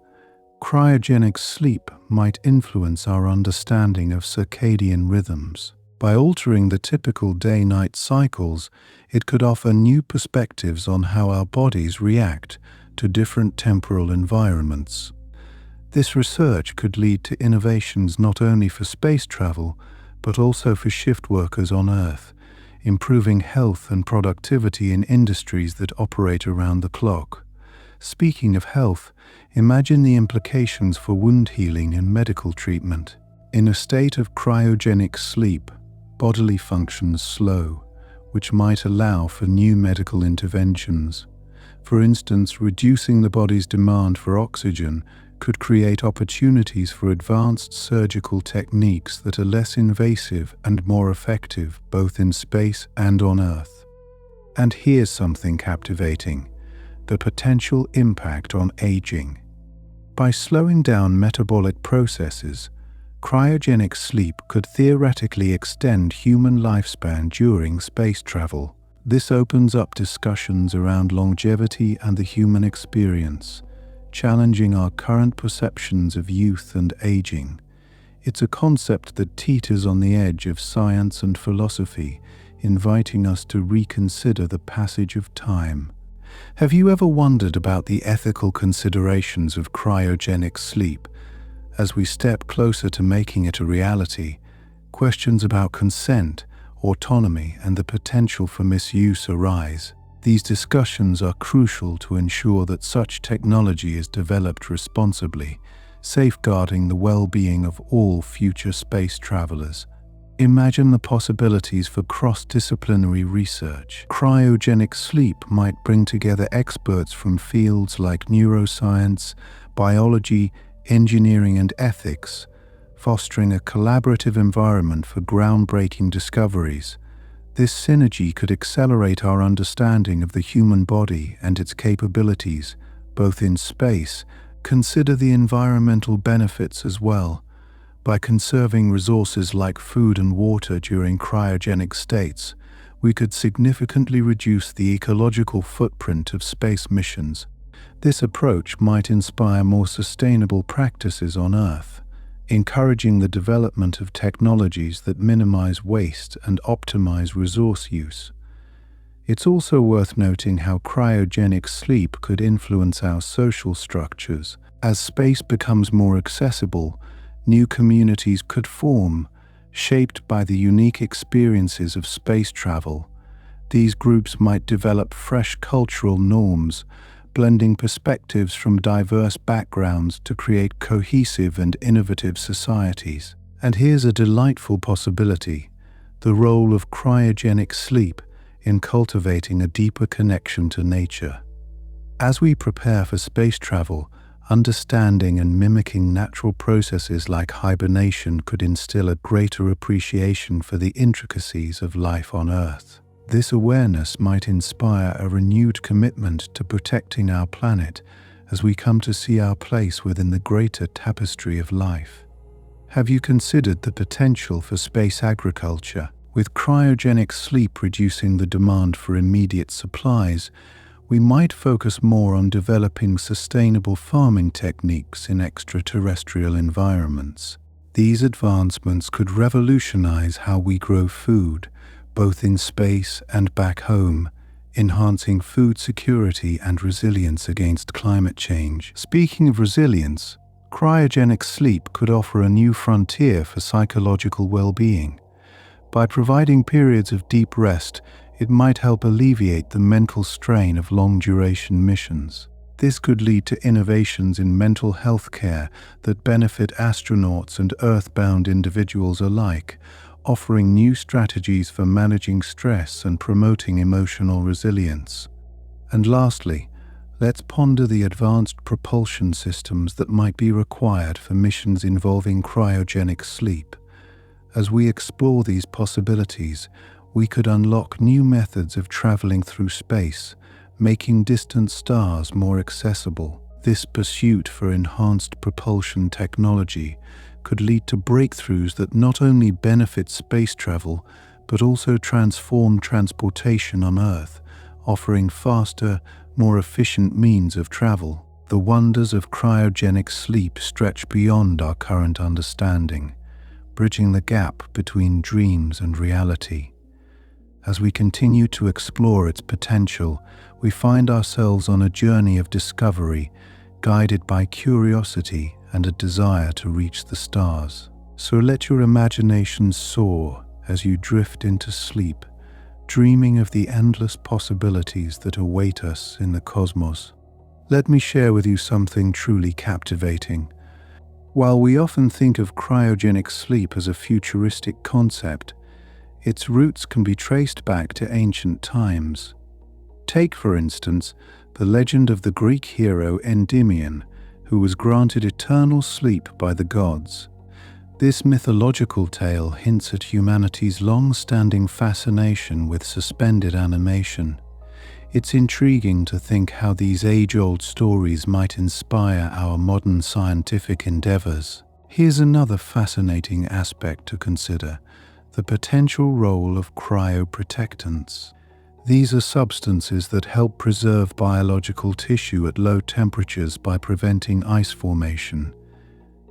Cryogenic sleep might influence our understanding of circadian rhythms. By altering the typical day-night cycles, it could offer new perspectives on how our bodies react to different temporal environments. This research could lead to innovations not only for space travel, but also for shift workers on Earth, improving health and productivity in industries that operate around the clock. Speaking of health, imagine the implications for wound healing and medical treatment. In a state of cryogenic sleep, bodily functions slow, which might allow for new medical interventions. For instance, reducing the body's demand for oxygen could create opportunities for advanced surgical techniques that are less invasive and more effective both in space and on Earth. And here's something captivating: the potential impact on aging. By slowing down metabolic processes, cryogenic sleep could theoretically extend human lifespan during space travel. This opens up discussions around longevity and the human experience, challenging our current perceptions of youth and aging. It's a concept that teeters on the edge of science and philosophy, inviting us to reconsider the passage of time. Have you ever wondered about the ethical considerations of cryogenic sleep? As we step closer to making it a reality, questions about consent, autonomy, and the potential for misuse arise. These discussions are crucial to ensure that such technology is developed responsibly, safeguarding the well-being of all future space travelers. Imagine the possibilities for cross-disciplinary research. Cryogenic sleep might bring together experts from fields like neuroscience, biology, engineering, and ethics, fostering a collaborative environment for groundbreaking discoveries. This synergy could accelerate our understanding of the human body and its capabilities, both in space. Consider the environmental benefits as well. By conserving resources like food and water during cryogenic states, we could significantly reduce the ecological footprint of space missions. This approach might inspire more sustainable practices on Earth, encouraging the development of technologies that minimize waste and optimize resource use. It's also worth noting how cryogenic sleep could influence our social structures. As space becomes more accessible, new communities could form, shaped by the unique experiences of space travel. These groups might develop fresh cultural norms, blending perspectives from diverse backgrounds to create cohesive and innovative societies. And here's a delightful possibility: the role of cryogenic sleep in cultivating a deeper connection to nature. As we prepare for space travel, understanding and mimicking natural processes like hibernation could instill a greater appreciation for the intricacies of life on Earth. This awareness might inspire a renewed commitment to protecting our planet as we come to see our place within the greater tapestry of life. Have you considered the potential for space agriculture? With cryogenic sleep reducing the demand for immediate supplies, we might focus more on developing sustainable farming techniques in extraterrestrial environments. These advancements could revolutionize how we grow food, both in space and back home, enhancing food security and resilience against climate change. Speaking of resilience, cryogenic sleep could offer a new frontier for psychological well-being. By providing periods of deep rest, it might help alleviate the mental strain of long-duration missions. This could lead to innovations in mental health care that benefit astronauts and Earth-bound individuals alike, offering new strategies for managing stress and promoting emotional resilience. And lastly, let's ponder the advanced propulsion systems that might be required for missions involving cryogenic sleep. As we explore these possibilities, we could unlock new methods of traveling through space, making distant stars more accessible. This pursuit for enhanced propulsion technology could lead to breakthroughs that not only benefit space travel, but also transform transportation on Earth, offering faster, more efficient means of travel. the wonders of cryogenic sleep stretch beyond our current understanding, bridging the gap between dreams and reality. As we continue to explore its potential, we find ourselves on a journey of discovery, guided by curiosity and a desire to reach the stars. So let your imagination soar as you drift into sleep, dreaming of the endless possibilities that await us in the cosmos. Let me share with you something truly captivating. While we often think of cryogenic sleep as a futuristic concept, its roots can be traced back to ancient times. Take, for instance, the legend of the Greek hero Endymion, who was granted eternal sleep by the gods. This mythological tale hints at humanity's long-standing fascination with suspended animation. It's intriguing to think how these age-old stories might inspire our modern scientific endeavors. Here's another fascinating aspect to consider: the potential role of cryoprotectants. These are substances that help preserve biological tissue at low temperatures by preventing ice formation.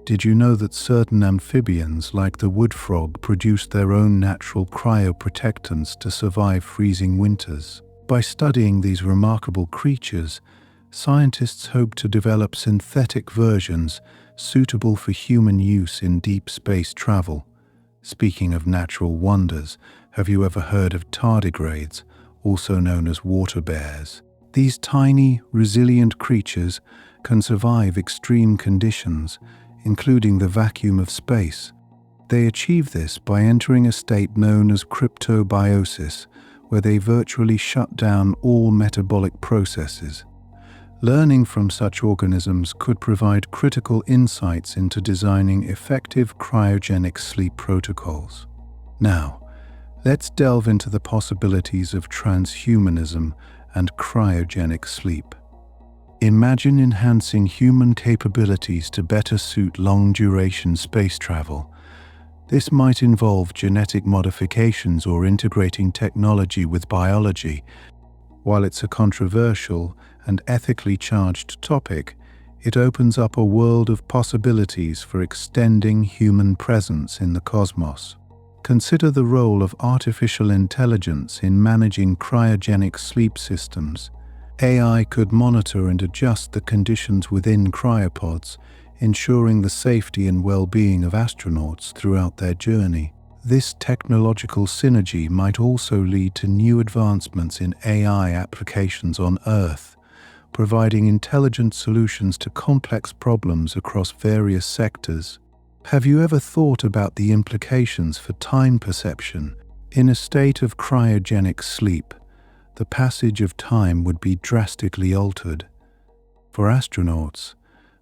Did you know that certain amphibians, like the wood frog, produce their own natural cryoprotectants to survive freezing winters? By studying these remarkable creatures, scientists hope to develop synthetic versions suitable for human use in deep space travel. Speaking of natural wonders, have you ever heard of tardigrades, also known as water bears? These tiny, resilient creatures can survive extreme conditions, including the vacuum of space. They achieve this by entering a state known as cryptobiosis, where they virtually shut down all metabolic processes. Learning from such organisms could provide critical insights into designing effective cryogenic sleep protocols. Now, let's delve into the possibilities of transhumanism and cryogenic sleep. Imagine enhancing human capabilities to better suit long-duration space travel. This might involve genetic modifications or integrating technology with biology. While it's a controversial and ethically charged topic, it opens up a world of possibilities for extending human presence in the cosmos. Consider the role of artificial intelligence in managing cryogenic sleep systems. AI could monitor and adjust the conditions within cryopods, ensuring the safety and well-being of astronauts throughout their journey. This technological synergy might also lead to new advancements in AI applications on Earth, providing intelligent solutions to complex problems across various sectors. Have you ever thought about the implications for time perception? In a state of cryogenic sleep, the passage of time would be drastically altered. For astronauts,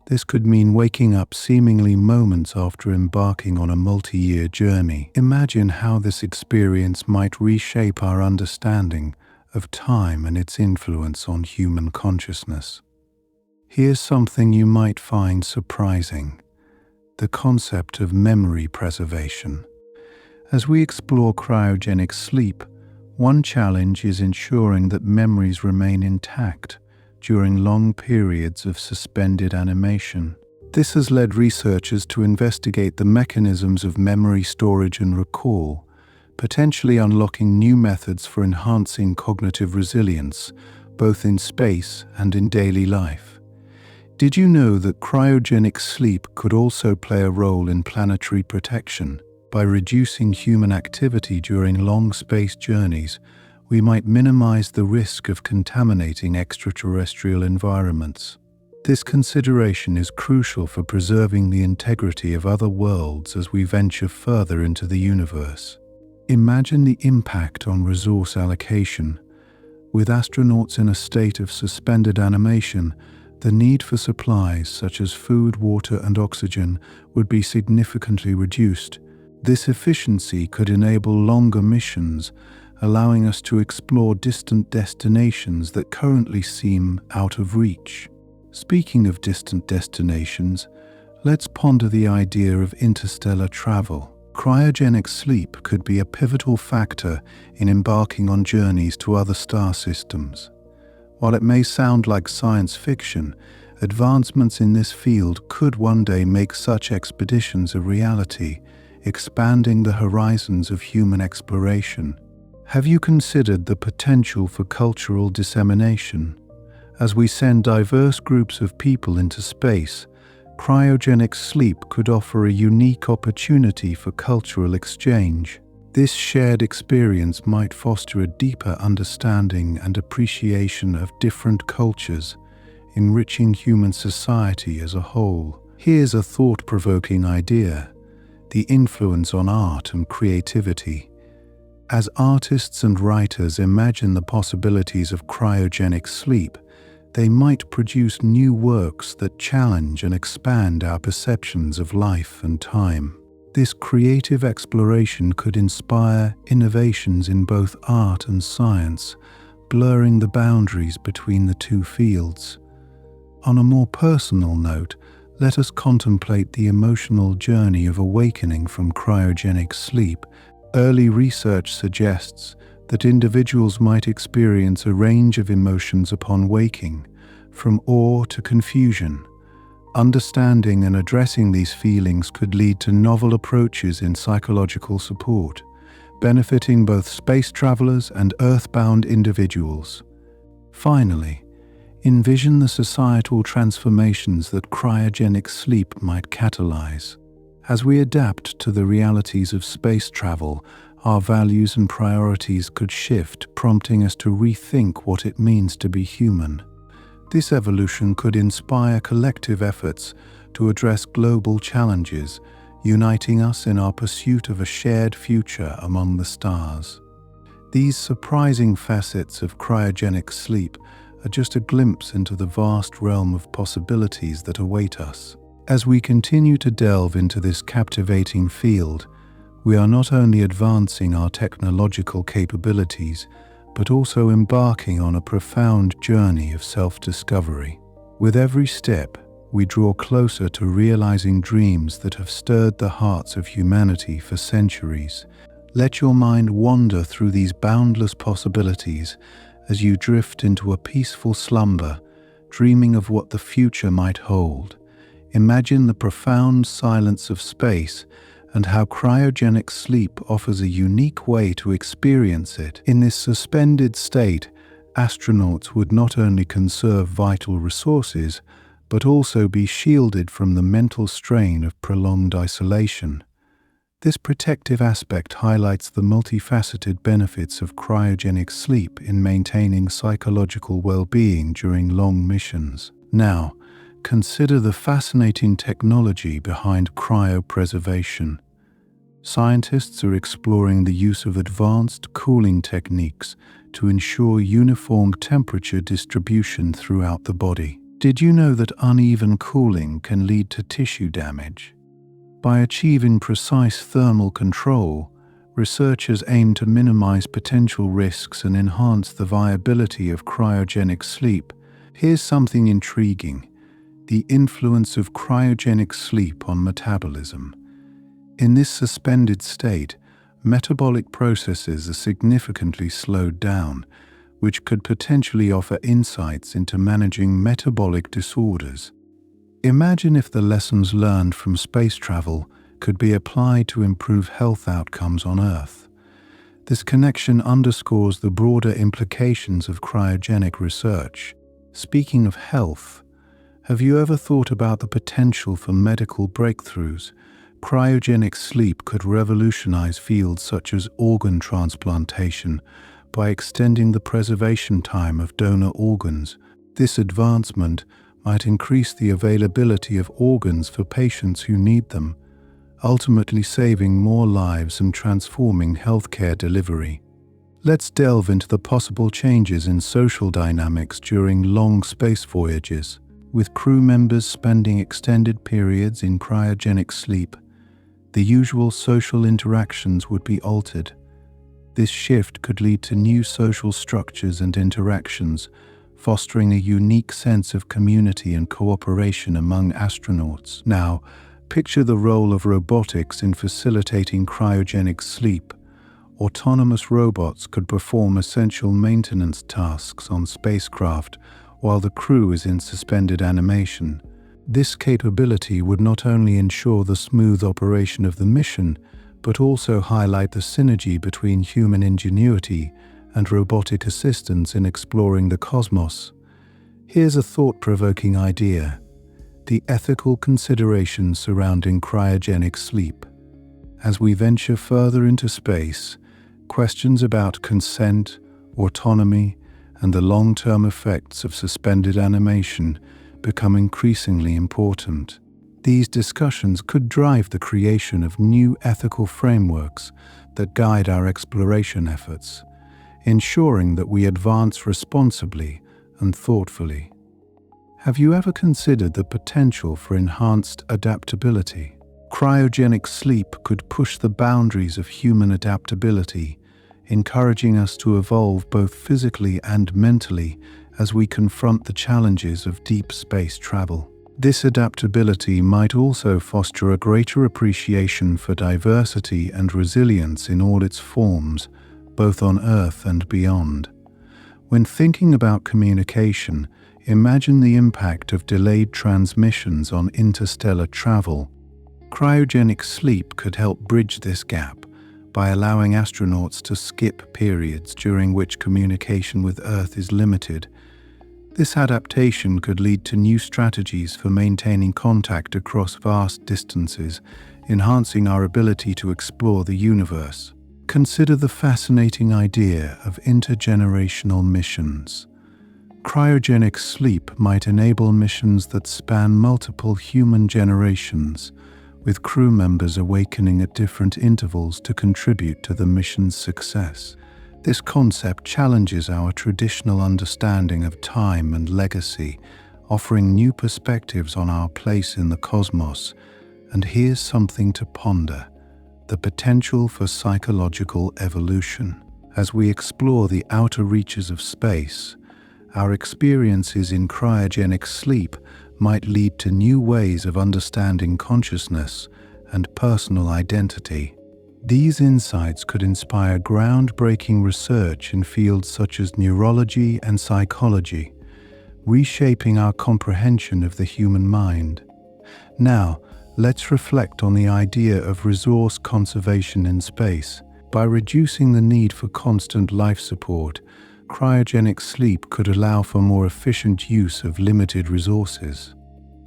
this could mean waking up seemingly moments after embarking on a multi-year journey. Imagine how this experience might reshape our understanding of time and its influence on human consciousness. Here's something you might find surprising: the concept of memory preservation. As we explore cryogenic sleep, one challenge is ensuring that memories remain intact during long periods of suspended animation. This has led researchers to investigate the mechanisms of memory storage and recall, potentially unlocking new methods for enhancing cognitive resilience, both in space and in daily life. Did you know that cryogenic sleep could also play a role in planetary protection? By reducing human activity during long space journeys, we might minimize the risk of contaminating extraterrestrial environments. This consideration is crucial for preserving the integrity of other worlds as we venture further into the universe. Imagine the impact on resource allocation. With astronauts in a state of suspended animation, the need for supplies such as food, water, and oxygen would be significantly reduced. This efficiency could enable longer missions, allowing us to explore distant destinations that currently seem out of reach. Speaking of distant destinations, let's ponder the idea of interstellar travel. Cryogenic sleep could be a pivotal factor in embarking on journeys to other star systems. While it may sound like science fiction, Advancements in this field could one day make such expeditions a reality, expanding the horizons of human exploration. Have you considered the potential for cultural dissemination? As we send diverse groups of people into space, cryogenic sleep could offer a unique opportunity for cultural exchange. This shared experience might foster a deeper understanding and appreciation of different cultures, enriching human society as a whole. Here's a thought-provoking idea: the influence on art and creativity. As artists and writers imagine the possibilities of cryogenic sleep, they might produce new works that challenge and expand our perceptions of life and time. This creative exploration could inspire innovations in both art and science, blurring the boundaries between the two fields. On a more personal note, let us contemplate the emotional journey of awakening from cryogenic sleep. Early research suggests that individuals might experience a range of emotions upon waking, from awe to confusion. Understanding and addressing these feelings could lead to novel approaches in psychological support, benefiting both space travelers and earthbound individuals. Finally, envision the societal transformations that cryogenic sleep might catalyze. As we adapt to the realities of space travel, our values and priorities could shift, prompting us to rethink what it means to be human. This evolution could inspire collective efforts to address global challenges, uniting us in our pursuit of a shared future among the stars. These surprising facets of cryogenic sleep are just a glimpse into the vast realm of possibilities that await us. As we continue to delve into this captivating field, we are not only advancing our technological capabilities, but also embarking on a profound journey of self-discovery. With every step, we draw closer to realizing dreams that have stirred the hearts of humanity for centuries. Let your mind wander through these boundless possibilities as you drift into a peaceful slumber, dreaming of what the future might hold. Imagine the profound silence of space and how cryogenic sleep offers a unique way to experience it. In this suspended state, astronauts would not only conserve vital resources, but also be shielded from the mental strain of prolonged isolation. This protective aspect highlights the multifaceted benefits of cryogenic sleep in maintaining psychological well-being during long missions. Now, consider the fascinating technology behind cryopreservation. Scientists are exploring the use of advanced cooling techniques to ensure uniform temperature distribution throughout the body. Did you know that uneven cooling can lead to tissue damage? By achieving precise thermal control, researchers aim to minimize potential risks and enhance the viability of cryogenic sleep. Here's something intriguing: the influence of cryogenic sleep on metabolism. In this suspended state, metabolic processes are significantly slowed down, which could potentially offer insights into managing metabolic disorders. Imagine if the lessons learned from space travel could be applied to improve health outcomes on Earth. This connection underscores the broader implications of cryogenic research. Speaking of health, have you ever thought about the potential for medical breakthroughs? Cryogenic sleep could revolutionize fields such as organ transplantation by extending the preservation time of donor organs. This advancement might increase the availability of organs for patients who need them, ultimately saving more lives and transforming healthcare delivery. Let's delve into the possible changes in social dynamics during long space voyages. With crew members spending extended periods in cryogenic sleep, the usual social interactions would be altered. This shift could lead to new social structures and interactions, fostering a unique sense of community and cooperation among astronauts. Now, picture the role of robotics in facilitating cryogenic sleep. Autonomous robots could perform essential maintenance tasks on spacecraft, while the crew is in suspended animation. This capability would not only ensure the smooth operation of the mission, but also highlight the synergy between human ingenuity and robotic assistance in exploring the cosmos. Here's a thought-provoking idea: the ethical considerations surrounding cryogenic sleep. As we venture further into space, questions about consent, autonomy, and the long-term effects of suspended animation become increasingly important. These discussions could drive the creation of new ethical frameworks that guide our exploration efforts, ensuring that we advance responsibly and thoughtfully. Have you ever considered the potential for enhanced adaptability? Cryogenic sleep could push the boundaries of human adaptability, encouraging us to evolve both physically and mentally as we confront the challenges of deep space travel. This adaptability might also foster a greater appreciation for diversity and resilience in all its forms, both on Earth and beyond. When thinking about communication, imagine the impact of delayed transmissions on interstellar travel. Cryogenic sleep could help bridge this gap by allowing astronauts to skip periods during which communication with Earth is limited. This adaptation could lead to new strategies for maintaining contact across vast distances, enhancing our ability to explore the universe. Consider the fascinating idea of intergenerational missions. Cryogenic sleep might enable missions that span multiple human generations, with crew members awakening at different intervals to contribute to the mission's success. This concept challenges our traditional understanding of time and legacy, offering new perspectives on our place in the cosmos. And here's something to ponder: the potential for psychological evolution. As we explore the outer reaches of space, our experiences in cryogenic sleep might lead to new ways of understanding consciousness and personal identity. These insights could inspire groundbreaking research in fields such as neurology and psychology, reshaping our comprehension of the human mind. Now, let's reflect on the idea of resource conservation in space. By reducing the need for constant life support, cryogenic sleep could allow for more efficient use of limited resources.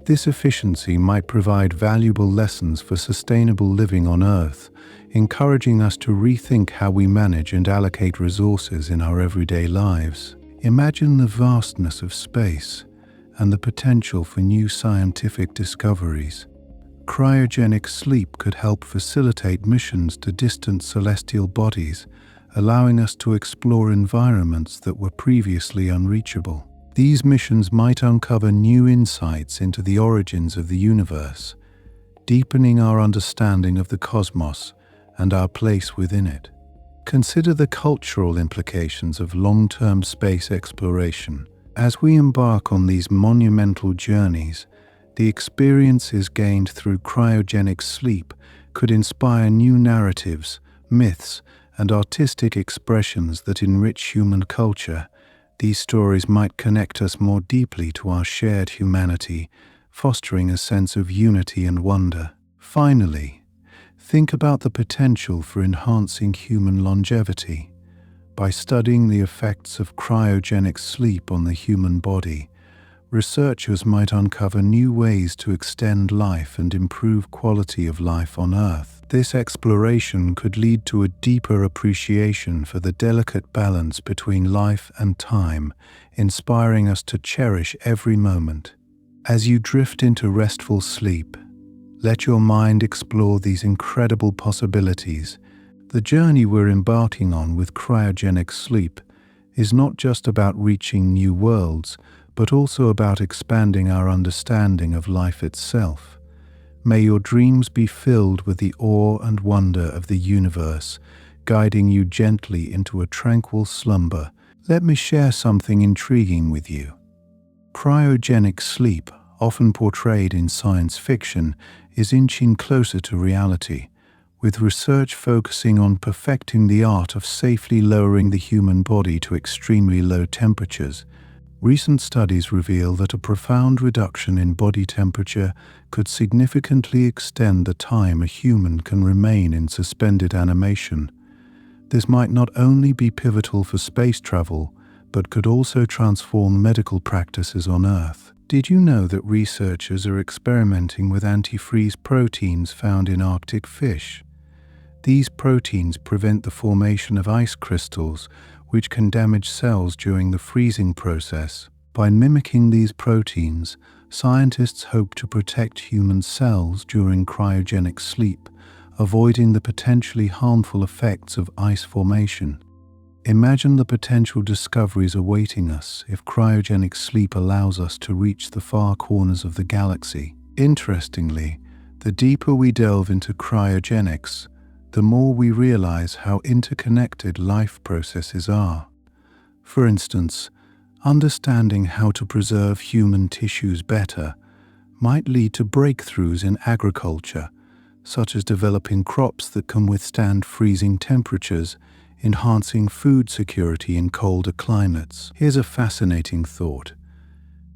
This efficiency might provide valuable lessons for sustainable living on Earth, encouraging us to rethink how we manage and allocate resources in our everyday lives. Imagine the vastness of space and the potential for new scientific discoveries. Cryogenic sleep could help facilitate missions to distant celestial bodies, allowing us to explore environments that were previously unreachable. These missions might uncover new insights into the origins of the universe, deepening our understanding of the cosmos and our place within it. Consider the cultural implications of long-term space exploration. As we embark on these monumental journeys, the experiences gained through cryogenic sleep could inspire new narratives, myths, and artistic expressions that enrich human culture. These stories might connect us more deeply to our shared humanity, fostering a sense of unity and wonder. Finally, think about the potential for enhancing human longevity. By studying the effects of cryogenic sleep on the human body, researchers might uncover new ways to extend life and improve quality of life on Earth. This exploration could lead to a deeper appreciation for the delicate balance between life and time, inspiring us to cherish every moment. As you drift into restful sleep, let your mind explore these incredible possibilities. The journey we're embarking on with cryogenic sleep is not just about reaching new worlds, but also about expanding our understanding of life itself. May your dreams be filled with the awe and wonder of the universe, guiding you gently into a tranquil slumber. Let me share something intriguing with you. Cryogenic sleep, often portrayed in science fiction, is inching closer to reality, with research focusing on perfecting the art of safely lowering the human body to extremely low temperatures. Recent studies reveal that a profound reduction in body temperature could significantly extend the time a human can remain in suspended animation. This might not only be pivotal for space travel, but could also transform medical practices on Earth. Did you know that researchers are experimenting with antifreeze proteins found in Arctic fish? These proteins prevent the formation of ice crystals, which can damage cells during the freezing process. By mimicking these proteins, scientists hope to protect human cells during cryogenic sleep, avoiding the potentially harmful effects of ice formation. Imagine the potential discoveries awaiting us if cryogenic sleep allows us to reach the far corners of the galaxy. Interestingly, the deeper we delve into cryogenics, the more we realize how interconnected life processes are. For instance, understanding how to preserve human tissues better might lead to breakthroughs in agriculture, such as developing crops that can withstand freezing temperatures, enhancing food security in colder climates. Here's a fascinating thought.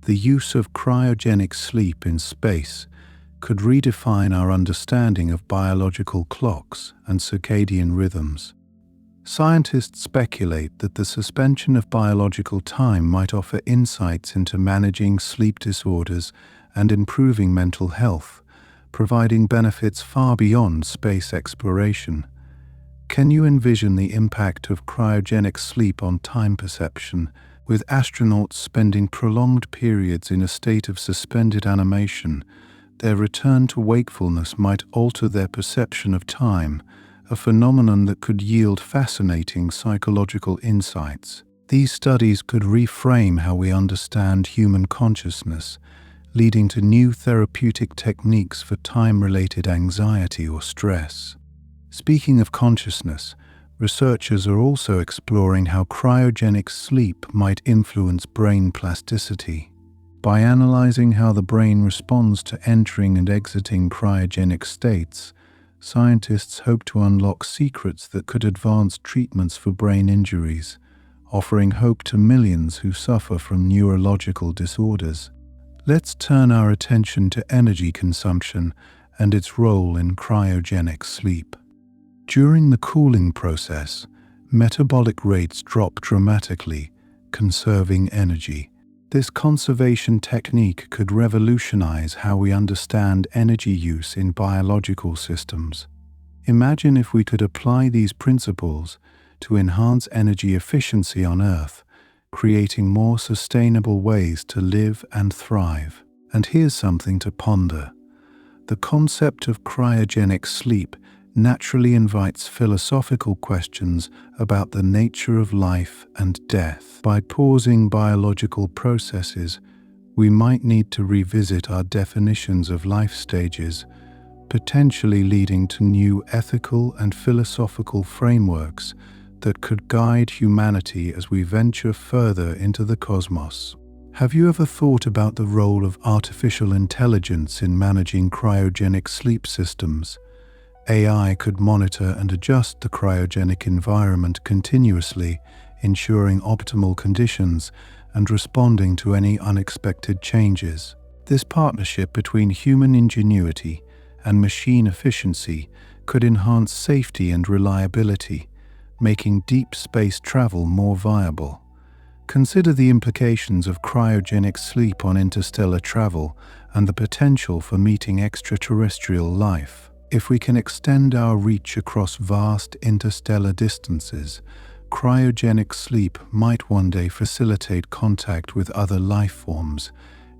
The use of cryogenic sleep in space could redefine our understanding of biological clocks and circadian rhythms. Scientists speculate that the suspension of biological time might offer insights into managing sleep disorders and improving mental health, providing benefits far beyond space exploration. Can you envision the impact of cryogenic sleep on time perception, with astronauts spending prolonged periods in a state of suspended animation? Their return to wakefulness might alter their perception of time, a phenomenon that could yield fascinating psychological insights. These studies could reframe how we understand human consciousness, leading to new therapeutic techniques for time-related anxiety or stress. Speaking of consciousness, researchers are also exploring how cryogenic sleep might influence brain plasticity. By analyzing how the brain responds to entering and exiting cryogenic states, scientists hope to unlock secrets that could advance treatments for brain injuries, offering hope to millions who suffer from neurological disorders. Let's turn our attention to energy consumption and its role in cryogenic sleep. During the cooling process, metabolic rates drop dramatically, conserving energy. This conservation technique could revolutionize how we understand energy use in biological systems. Imagine if we could apply these principles to enhance energy efficiency on Earth, creating more sustainable ways to live and thrive. And here's something to ponder. The concept of cryogenic sleep naturally invites philosophical questions about the nature of life and death. By pausing biological processes, we might need to revisit our definitions of life stages, potentially leading to new ethical and philosophical frameworks that could guide humanity as we venture further into the cosmos. Have you ever thought about the role of artificial intelligence in managing cryogenic sleep systems? AI could monitor and adjust the cryogenic environment continuously, ensuring optimal conditions and responding to any unexpected changes. This partnership between human ingenuity and machine efficiency could enhance safety and reliability, making deep space travel more viable. Consider the implications of cryogenic sleep on interstellar travel and the potential for meeting extraterrestrial life. If we can extend our reach across vast interstellar distances, cryogenic sleep might one day facilitate contact with other life forms,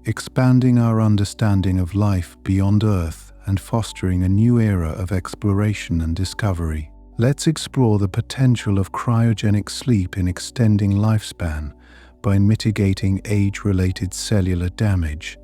expanding our understanding of life beyond Earth and fostering a new era of exploration and discovery. Let's explore the potential of cryogenic sleep in extending lifespan by mitigating age-related cellular damage.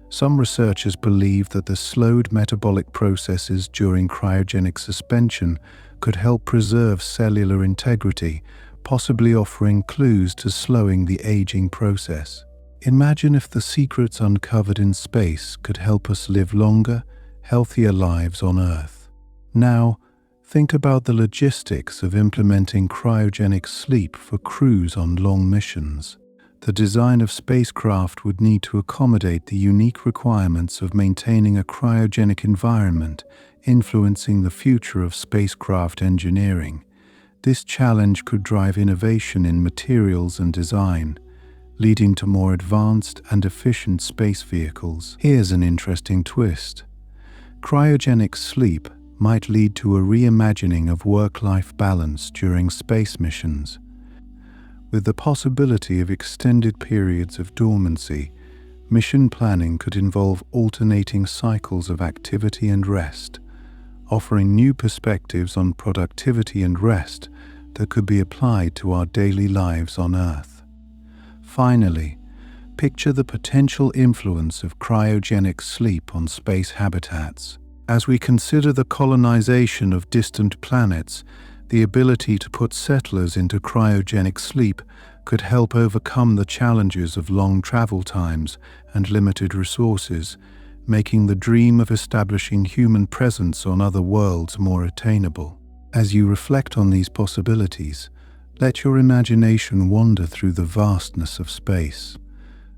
Some researchers believe that the slowed metabolic processes during cryogenic suspension could help preserve cellular integrity, possibly offering clues to slowing the aging process. Imagine if the secrets uncovered in space could help us live longer, healthier lives on Earth. Now, think about the logistics of implementing cryogenic sleep for crews on long missions. The design of spacecraft would need to accommodate the unique requirements of maintaining a cryogenic environment, influencing the future of spacecraft engineering. This challenge could drive innovation in materials and design, leading to more advanced and efficient space vehicles. Here's an interesting twist. Cryogenic sleep might lead to a reimagining of work-life balance during space missions. With the possibility of extended periods of dormancy, mission planning could involve alternating cycles of activity and rest, offering new perspectives on productivity and rest that could be applied to our daily lives on Earth. Finally, picture the potential influence of cryogenic sleep on space habitats. As we consider the colonization of distant planets, the ability to put settlers into cryogenic sleep could help overcome the challenges of long travel times and limited resources, making the dream of establishing human presence on other worlds more attainable. As you reflect on these possibilities, let your imagination wander through the vastness of space.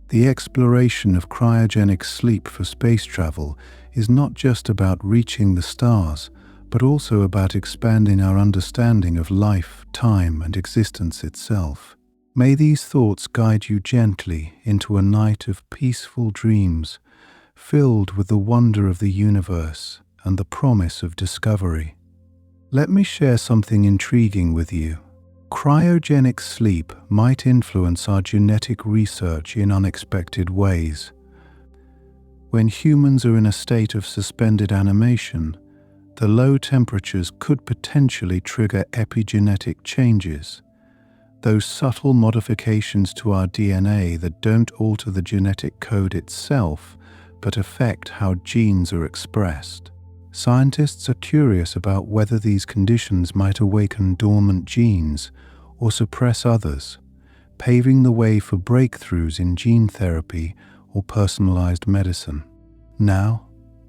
The exploration of cryogenic sleep for space travel is not just about reaching the stars, but also about expanding our understanding of life, time, and existence itself. May these thoughts guide you gently into a night of peaceful dreams, filled with the wonder of the universe and the promise of discovery. Let me share something intriguing with you. Cryogenic sleep might influence our genetic research in unexpected ways. When humans are in a state of suspended animation, the low temperatures could potentially trigger epigenetic changes, those subtle modifications to our DNA that don't alter the genetic code itself, but affect how genes are expressed. Scientists are curious about whether these conditions might awaken dormant genes or suppress others, paving the way for breakthroughs in gene therapy or personalized medicine. Now,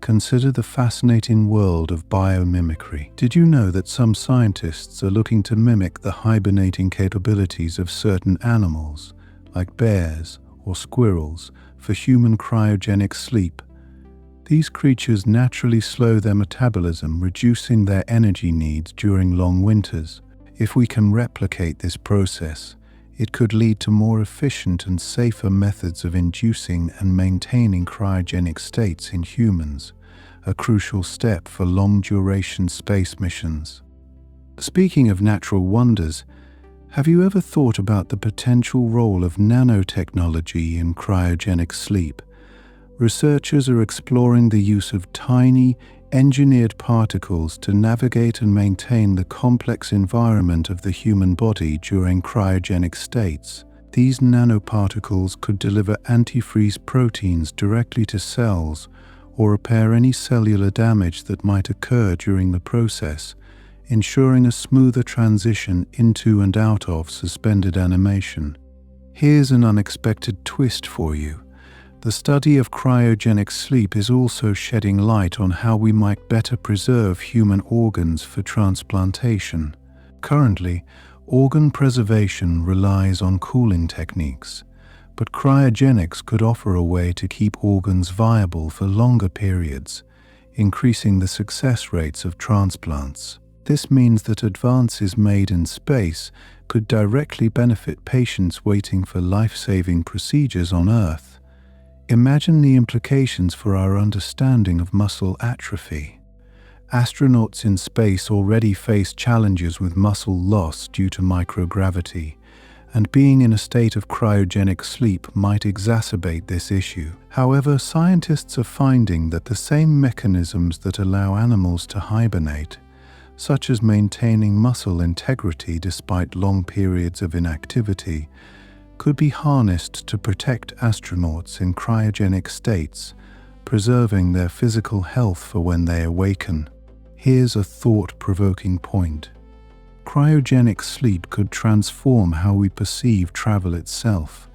consider the fascinating world of biomimicry. Did you know that some scientists are looking to mimic the hibernating capabilities of certain animals, like bears or squirrels, for human cryogenic sleep? These creatures naturally slow their metabolism, reducing their energy needs during long winters. If we can replicate this process, it could lead to more efficient and safer methods of inducing and maintaining cryogenic states in humans, a crucial step for long-duration space missions. Speaking of natural wonders, have you ever thought about the potential role of nanotechnology in cryogenic sleep? Researchers are exploring the use of tiny, engineered particles to navigate and maintain the complex environment of the human body during cryogenic states. These nanoparticles could deliver antifreeze proteins directly to cells or repair any cellular damage that might occur during the process, ensuring a smoother transition into and out of suspended animation. Here's an unexpected twist for you. The study of cryogenic sleep is also shedding light on how we might better preserve human organs for transplantation. Currently, organ preservation relies on cooling techniques, but cryogenics could offer a way to keep organs viable for longer periods, increasing the success rates of transplants. This means that advances made in space could directly benefit patients waiting for life-saving procedures on Earth. Imagine the implications for our understanding of muscle atrophy. Astronauts in space already face challenges with muscle loss due to microgravity, and being in a state of cryogenic sleep might exacerbate this issue. However, scientists are finding that the same mechanisms that allow animals to hibernate, such as maintaining muscle integrity despite long periods of inactivity, could be harnessed to protect astronauts in cryogenic states, preserving their physical health for when they awaken. Here's a thought-provoking point. Cryogenic sleep could transform how we perceive travel itself.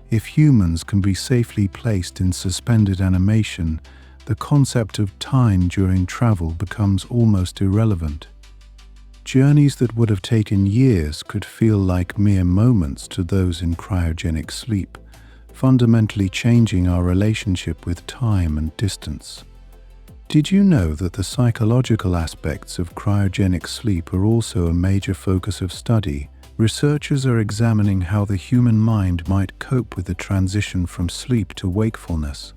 If humans can be safely placed in suspended animation, the concept of time during travel becomes almost irrelevant. Journeys that would have taken years could feel like mere moments to those in cryogenic sleep, fundamentally changing our relationship with time and distance. Did you know that the psychological aspects of cryogenic sleep are also a major focus of study? Researchers are examining how the human mind might cope with the transition from sleep to wakefulness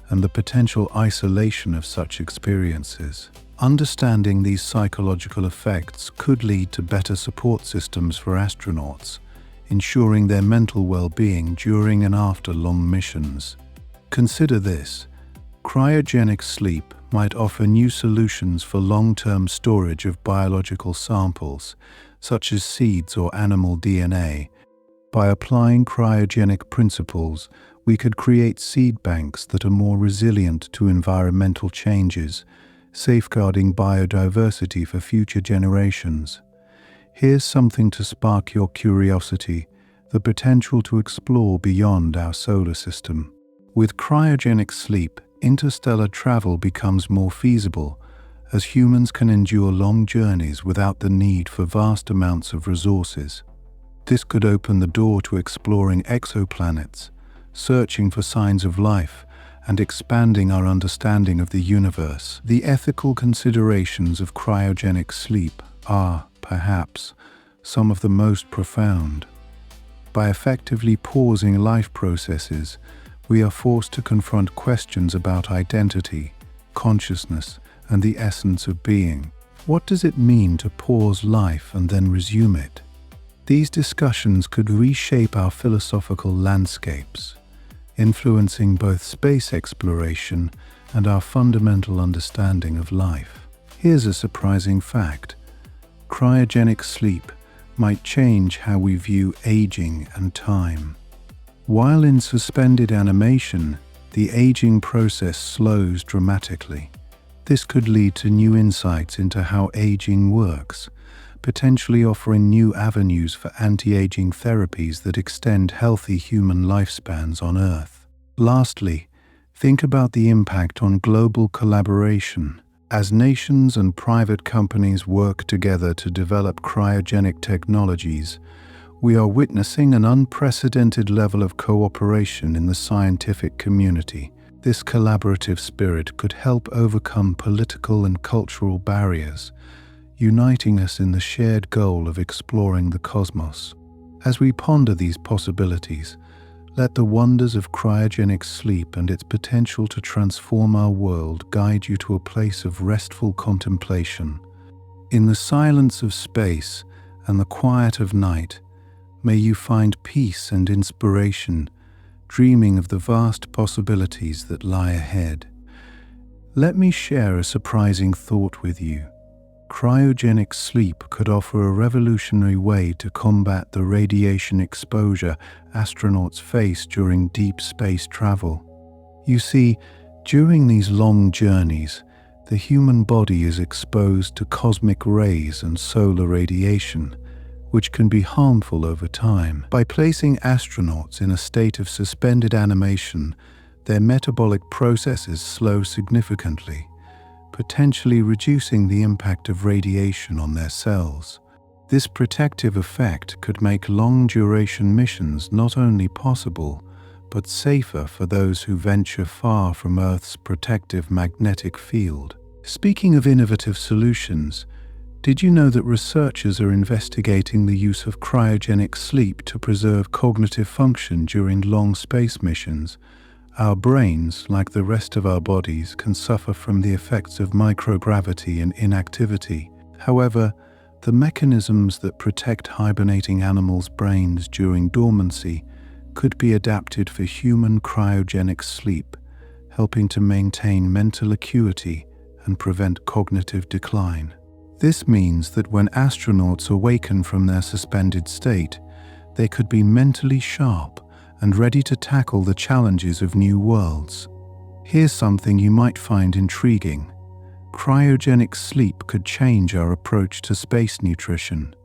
and the potential isolation of such experiences. Understanding these psychological effects could lead to better support systems for astronauts, ensuring their mental well-being during and after long missions. Consider this: cryogenic sleep might offer new solutions for long-term storage of biological samples, such as seeds or animal DNA. By applying cryogenic principles, we could create seed banks that are more resilient to environmental changes, safeguarding biodiversity for future generations. Here's something to spark your curiosity: the potential to explore beyond our solar system. With cryogenic sleep, interstellar travel becomes more feasible, as humans can endure long journeys without the need for vast amounts of resources. This could open the door to exploring exoplanets, searching for signs of life, and expanding our understanding of the universe. The ethical considerations of cryogenic sleep are, perhaps, some of the most profound. By effectively pausing life processes, we are forced to confront questions about identity, consciousness, and the essence of being. What does it mean to pause life and then resume it? These discussions could reshape our philosophical landscapes, influencing both space exploration and our fundamental understanding of life. Here's a surprising fact: cryogenic sleep might change how we view aging and time. While in suspended animation, the aging process slows dramatically. This could lead to new insights into how aging works, potentially offering new avenues for anti-aging therapies that extend healthy human lifespans on Earth. Lastly, think about the impact on global collaboration. As nations and private companies work together to develop cryogenic technologies, we are witnessing an unprecedented level of cooperation in the scientific community. This collaborative spirit could help overcome political and cultural barriers, uniting us in the shared goal of exploring the cosmos. As we ponder these possibilities, let the wonders of cryogenic sleep and its potential to transform our world guide you to a place of restful contemplation. In the silence of space and the quiet of night, may you find peace and inspiration, dreaming of the vast possibilities that lie ahead. Let me share a surprising thought with you. Cryogenic sleep could offer a revolutionary way to combat the radiation exposure astronauts face during deep space travel. You see, during these long journeys, the human body is exposed to cosmic rays and solar radiation, which can be harmful over time. By placing astronauts in a state of suspended animation, their metabolic processes slow significantly, potentially reducing the impact of radiation on their cells. This protective effect could make long-duration missions not only possible, but safer for those who venture far from Earth's protective magnetic field. Speaking of innovative solutions, did you know that researchers are investigating the use of cryogenic sleep to preserve cognitive function during long space missions? Our brains, like the rest of our bodies, can suffer from the effects of microgravity and inactivity. However, the mechanisms that protect hibernating animals' brains during dormancy could be adapted for human cryogenic sleep, helping to maintain mental acuity and prevent cognitive decline. This means that when astronauts awaken from their suspended state, they could be mentally sharp and ready to tackle the challenges of new worlds. Here's something you might find intriguing. Cryogenic sleep could change our approach to space nutrition.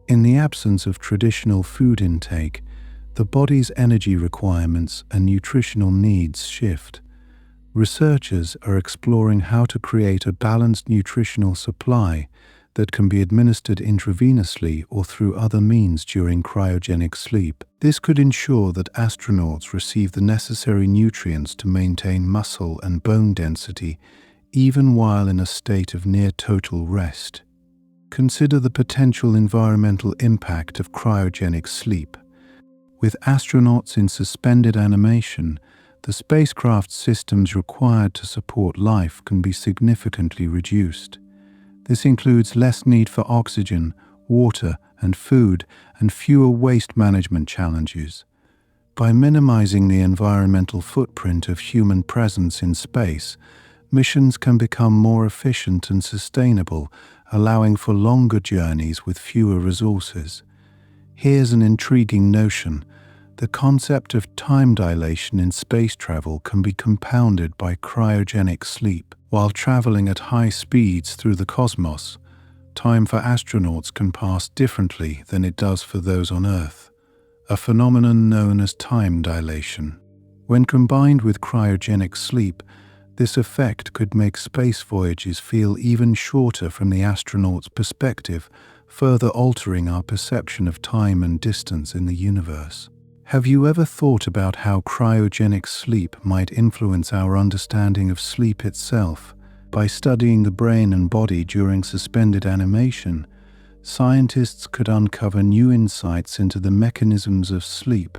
In the absence of traditional food intake, the body's energy requirements and nutritional needs shift. Researchers are exploring how to create a balanced nutritional supply that can be administered intravenously or through other means during cryogenic sleep. This could ensure that astronauts receive the necessary nutrients to maintain muscle and bone density even while in a state of near total rest. Consider the potential environmental impact of cryogenic sleep. With astronauts in suspended animation, the spacecraft systems required to support life can be significantly reduced. This includes less need for oxygen, water, and food, and fewer waste management challenges. By minimizing the environmental footprint of human presence in space, missions can become more efficient and sustainable, allowing for longer journeys with fewer resources. Here's an intriguing notion. The concept of time dilation in space travel can be compounded by cryogenic sleep. While traveling at high speeds through the cosmos, time for astronauts can pass differently than it does for those on Earth, a phenomenon known as time dilation. When combined with cryogenic sleep, this effect could make space voyages feel even shorter from the astronaut's perspective, further altering our perception of time and distance in the universe. Have you ever thought about how cryogenic sleep might influence our understanding of sleep itself? By studying the brain and body during suspended animation, scientists could uncover new insights into the mechanisms of sleep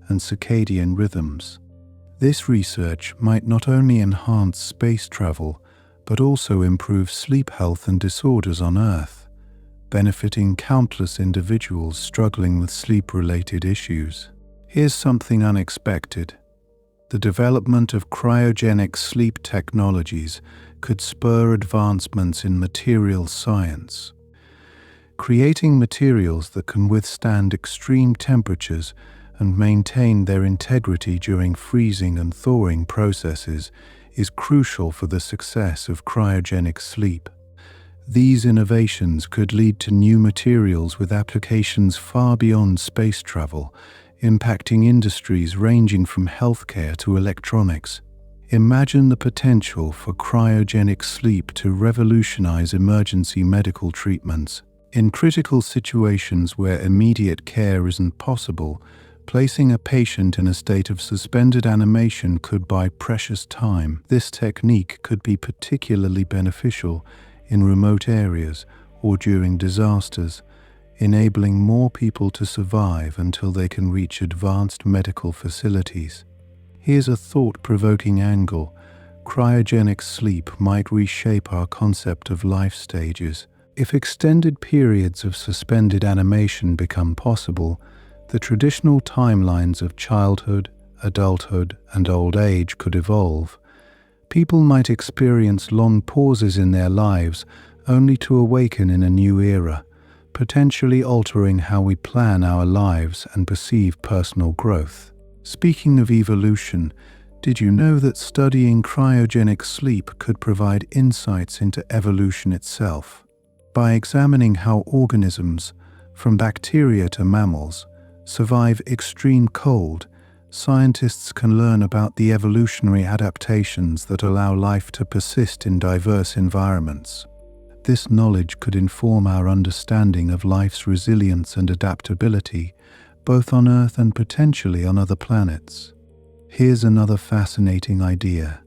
and circadian rhythms. This research might not only enhance space travel, but also improve sleep health and disorders on Earth, benefiting countless individuals struggling with sleep-related issues. Here's something unexpected. The development of cryogenic sleep technologies could spur advancements in materials science. Creating materials that can withstand extreme temperatures and maintain their integrity during freezing and thawing processes is crucial for the success of cryogenic sleep. These innovations could lead to new materials with applications far beyond space travel, impacting industries ranging from healthcare to electronics. Imagine the potential for cryogenic sleep to revolutionize emergency medical treatments. In critical situations where immediate care isn't possible, placing a patient in a state of suspended animation could buy precious time. This technique could be particularly beneficial in remote areas or during disasters, enabling more people to survive until they can reach advanced medical facilities. Here's a thought-provoking angle. Cryogenic sleep might reshape our concept of life stages. If extended periods of suspended animation become possible, the traditional timelines of childhood, adulthood, and old age could evolve. People might experience long pauses in their lives only to awaken in a new era, potentially altering how we plan our lives and perceive personal growth. Speaking of evolution, did you know that studying cryogenic sleep could provide insights into evolution itself? By examining how organisms, from bacteria to mammals, survive extreme cold, scientists can learn about the evolutionary adaptations that allow life to persist in diverse environments. This knowledge could inform our understanding of life's resilience and adaptability, both on Earth and potentially on other planets. Here's another fascinating idea.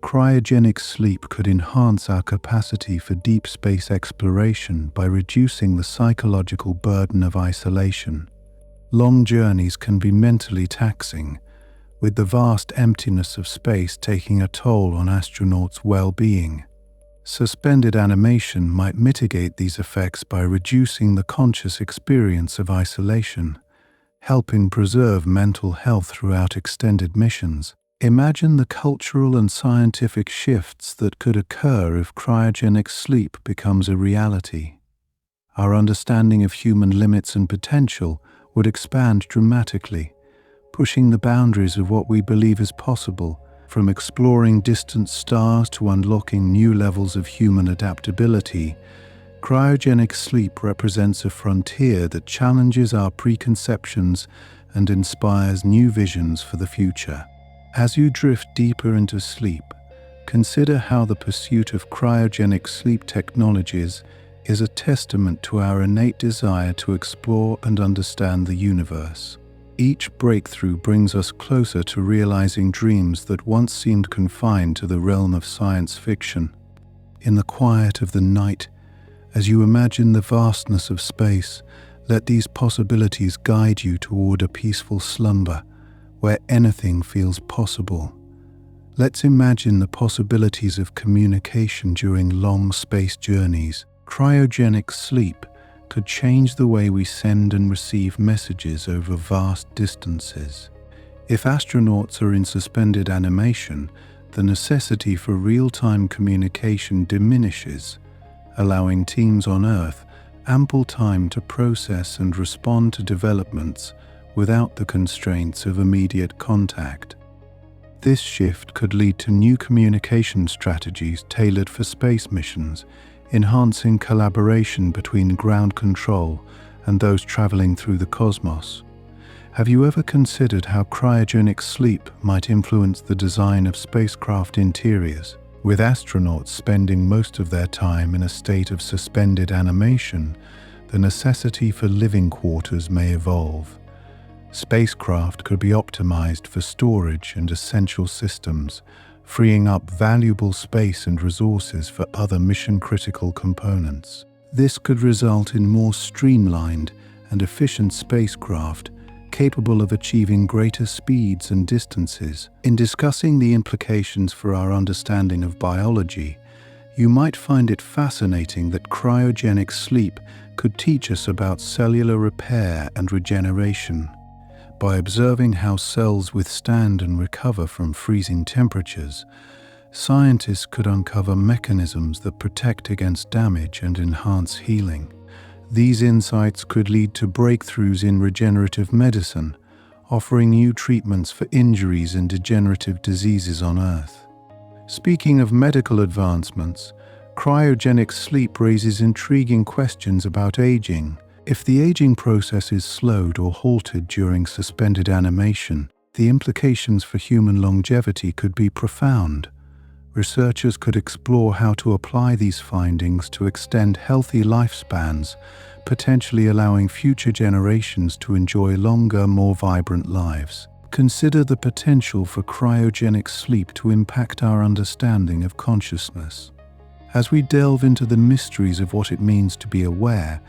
Cryogenic sleep could enhance our capacity for deep space exploration by reducing the psychological burden of isolation. Long journeys can be mentally taxing, with the vast emptiness of space taking a toll on astronauts' well-being. Suspended animation might mitigate these effects by reducing the conscious experience of isolation, helping preserve mental health throughout extended missions. Imagine the cultural and scientific shifts that could occur if cryogenic sleep becomes a reality. Our understanding of human limits and potential would expand dramatically, pushing the boundaries of what we believe is possible. From exploring distant stars to unlocking new levels of human adaptability, cryogenic sleep represents a frontier that challenges our preconceptions and inspires new visions for the future. As you drift deeper into sleep, consider how the pursuit of cryogenic sleep technologies is a testament to our innate desire to explore and understand the universe. Each breakthrough brings us closer to realizing dreams that once seemed confined to the realm of science fiction. In the quiet of the night, as you imagine the vastness of space, let these possibilities guide you toward a peaceful slumber where anything feels possible. Let's imagine the possibilities of communication during long space journeys. Cryogenic sleep could change the way we send and receive messages over vast distances. If astronauts are in suspended animation, the necessity for real-time communication diminishes, allowing teams on Earth ample time to process and respond to developments without the constraints of immediate contact. This shift could lead to new communication strategies tailored for space missions, enhancing collaboration between ground control and those traveling through the cosmos. Have you ever considered how cryogenic sleep might influence the design of spacecraft interiors? With astronauts spending most of their time in a state of suspended animation, the necessity for living quarters may evolve. Spacecraft could be optimized for storage and essential systems, freeing up valuable space and resources for other mission-critical components. This could result in more streamlined and efficient spacecraft capable of achieving greater speeds and distances. In discussing the implications for our understanding of biology, you might find it fascinating that cryogenic sleep could teach us about cellular repair and regeneration. By observing how cells withstand and recover from freezing temperatures, scientists could uncover mechanisms that protect against damage and enhance healing. These insights could lead to breakthroughs in regenerative medicine, offering new treatments for injuries and degenerative diseases on Earth. Speaking of medical advancements, cryogenic sleep raises intriguing questions about aging. If the aging process is slowed or halted during suspended animation, the implications for human longevity could be profound. Researchers could explore how to apply these findings to extend healthy lifespans, potentially allowing future generations to enjoy longer, more vibrant lives. Consider the potential for cryogenic sleep to impact our understanding of consciousness. As we delve into the mysteries of what it means to be aware,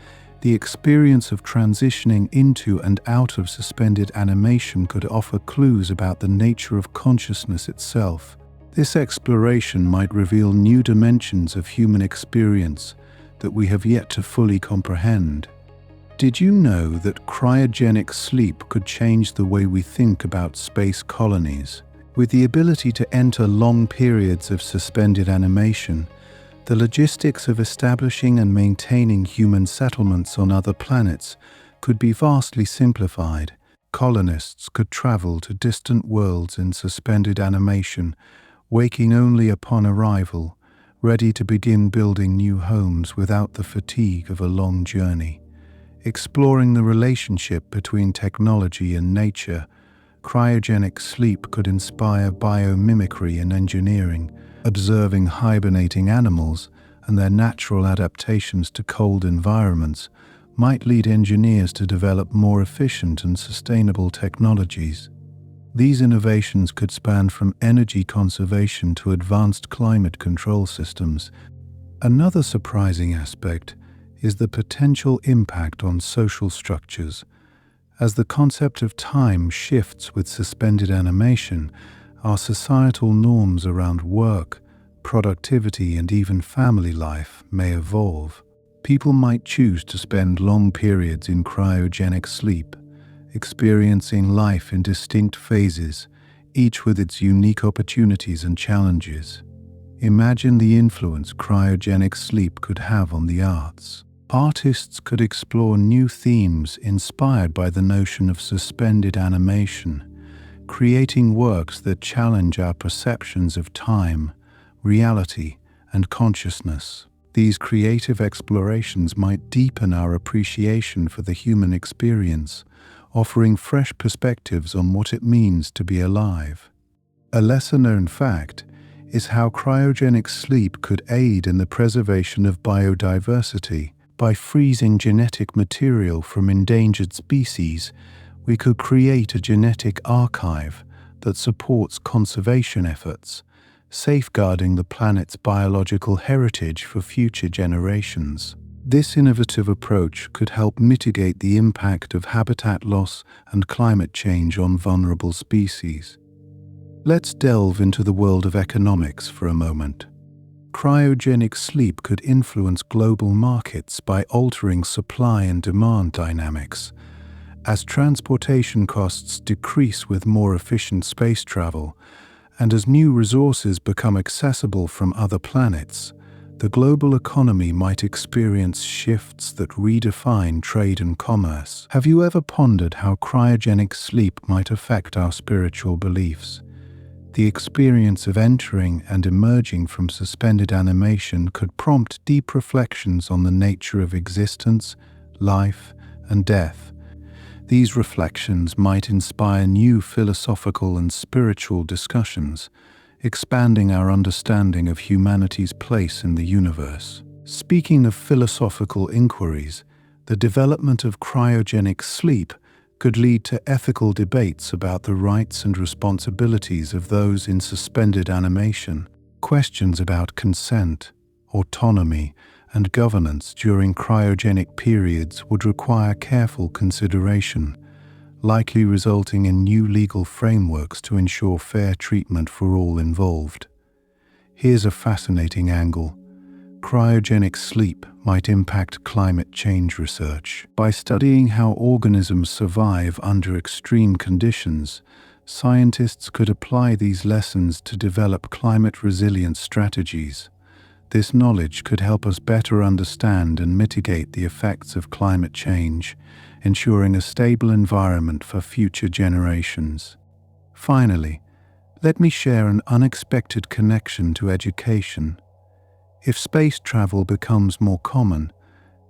the experience of transitioning into and out of suspended animation could offer clues about the nature of consciousness itself. This exploration might reveal new dimensions of human experience that we have yet to fully comprehend. Did you know that cryogenic sleep could change the way we think about space colonies? With the ability to enter long periods of suspended animation, the logistics of establishing and maintaining human settlements on other planets could be vastly simplified. Colonists could travel to distant worlds in suspended animation, waking only upon arrival, ready to begin building new homes without the fatigue of a long journey. Exploring the relationship between technology and nature, cryogenic sleep could inspire biomimicry and engineering. Observing hibernating animals and their natural adaptations to cold environments might lead engineers to develop more efficient and sustainable technologies. These innovations could span from energy conservation to advanced climate control systems. Another surprising aspect is the potential impact on social structures. As the concept of time shifts with suspended animation, our societal norms around work, productivity, and even family life may evolve. People might choose to spend long periods in cryogenic sleep, experiencing life in distinct phases, each with its unique opportunities and challenges. Imagine the influence cryogenic sleep could have on the arts. Artists could explore new themes inspired by the notion of suspended animation, creating works that challenge our perceptions of time, reality, and consciousness. These creative explorations might deepen our appreciation for the human experience, offering fresh perspectives on what it means to be alive. A lesser-known fact is how cryogenic sleep could aid in the preservation of biodiversity. By freezing genetic material from endangered species, we could create a genetic archive that supports conservation efforts, safeguarding the planet's biological heritage for future generations. This innovative approach could help mitigate the impact of habitat loss and climate change on vulnerable species. Let's delve into the world of economics for a moment. Cryogenic sleep could influence global markets by altering supply and demand dynamics. As transportation costs decrease with more efficient space travel, and as new resources become accessible from other planets, the global economy might experience shifts that redefine trade and commerce. Have you ever pondered how cryogenic sleep might affect our spiritual beliefs? The experience of entering and emerging from suspended animation could prompt deep reflections on the nature of existence, life, and death. These reflections might inspire new philosophical and spiritual discussions, expanding our understanding of humanity's place in the universe. Speaking of philosophical inquiries, the development of cryogenic sleep could lead to ethical debates about the rights and responsibilities of those in suspended animation. Questions about consent, autonomy, and governance during cryogenic periods would require careful consideration, likely resulting in new legal frameworks to ensure fair treatment for all involved. Here's a fascinating angle. Cryogenic sleep might impact climate change research. By studying how organisms survive under extreme conditions, scientists could apply these lessons to develop climate-resilient strategies. This knowledge could help us better understand and mitigate the effects of climate change, ensuring a stable environment for future generations. Finally, let me share an unexpected connection to education. If space travel becomes more common,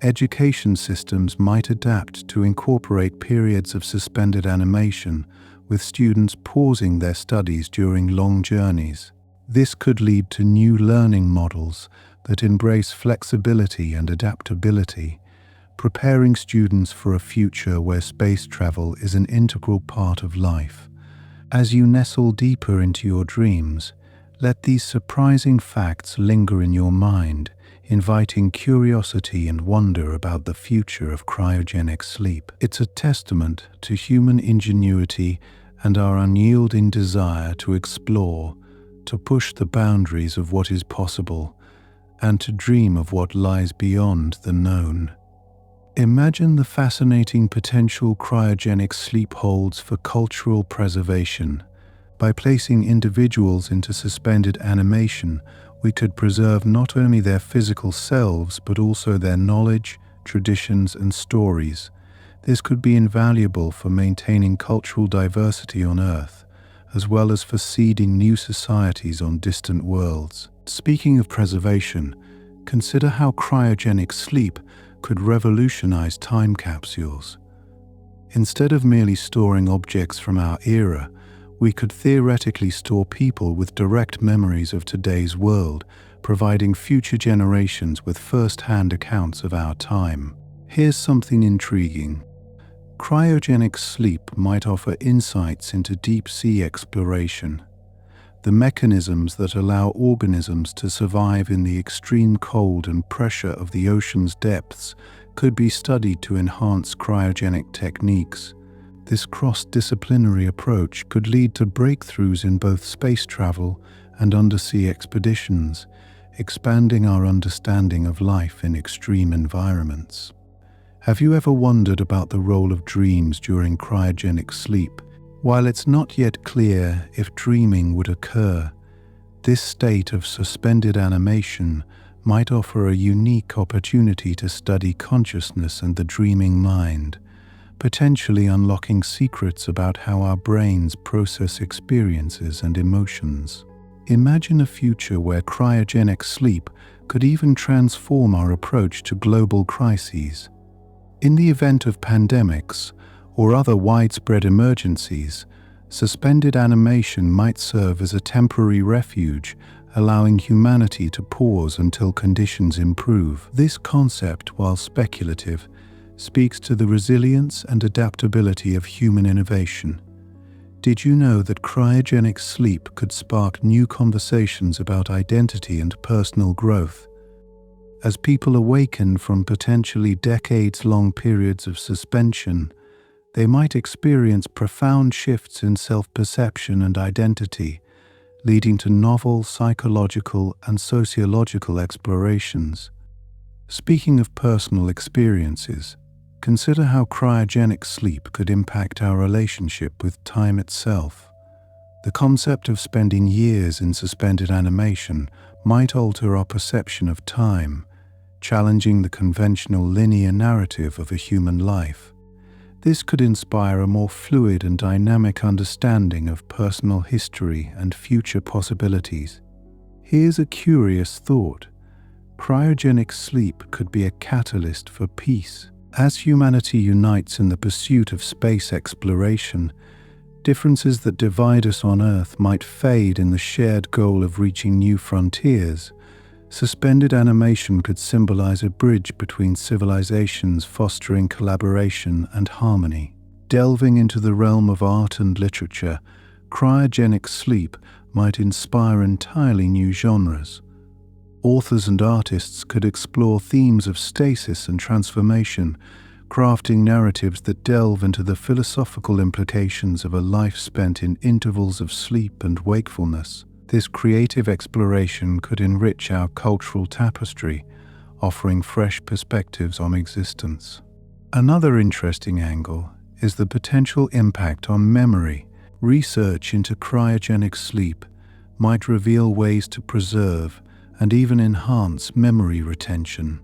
education systems might adapt to incorporate periods of suspended animation, with students pausing their studies during long journeys. This could lead to new learning models that embrace flexibility and adaptability, preparing students for a future where space travel is an integral part of life. As you nestle deeper into your dreams, let these surprising facts linger in your mind, inviting curiosity and wonder about the future of cryogenic sleep. It's a testament to human ingenuity and our unyielding desire to explore, to push the boundaries of what is possible, and to dream of what lies beyond the known. Imagine the fascinating potential cryogenic sleep holds for cultural preservation. By placing individuals into suspended animation, we could preserve not only their physical selves but also their knowledge, traditions, and stories. This could be invaluable for maintaining cultural diversity on Earth, as well as for seeding new societies on distant worlds. Speaking of preservation, consider how cryogenic sleep could revolutionize time capsules. Instead of merely storing objects from our era, we could theoretically store people with direct memories of today's world, providing future generations with first-hand accounts of our time. Here's something intriguing. Cryogenic sleep might offer insights into deep-sea exploration. The mechanisms that allow organisms to survive in the extreme cold and pressure of the ocean's depths could be studied to enhance cryogenic techniques. This cross-disciplinary approach could lead to breakthroughs in both space travel and undersea expeditions, expanding our understanding of life in extreme environments. Have you ever wondered about the role of dreams during cryogenic sleep? While it's not yet clear if dreaming would occur, this state of suspended animation might offer a unique opportunity to study consciousness and the dreaming mind, potentially unlocking secrets about how our brains process experiences and emotions. Imagine a future where cryogenic sleep could even transform our approach to global crises. In the event of pandemics or other widespread emergencies, suspended animation might serve as a temporary refuge, allowing humanity to pause until conditions improve. This concept, while speculative, speaks to the resilience and adaptability of human innovation. Did you know that cryogenic sleep could spark new conversations about identity and personal growth? As people awaken from potentially decades-long periods of suspension, they might experience profound shifts in self-perception and identity, leading to novel psychological and sociological explorations. Speaking of personal experiences, consider how cryogenic sleep could impact our relationship with time itself. The concept of spending years in suspended animation might alter our perception of time, challenging the conventional linear narrative of a human life. This could inspire a more fluid and dynamic understanding of personal history and future possibilities. Here's a curious thought. Cryogenic sleep could be a catalyst for peace. As humanity unites in the pursuit of space exploration, differences that divide us on Earth might fade in the shared goal of reaching new frontiers. Suspended animation could symbolize a bridge between civilizations, fostering collaboration and harmony. Delving into the realm of art and literature, cryogenic sleep might inspire entirely new genres. Authors and artists could explore themes of stasis and transformation, crafting narratives that delve into the philosophical implications of a life spent in intervals of sleep and wakefulness. This creative exploration could enrich our cultural tapestry, offering fresh perspectives on existence. Another interesting angle is the potential impact on memory. Research into cryogenic sleep might reveal ways to preserve and even enhance memory retention,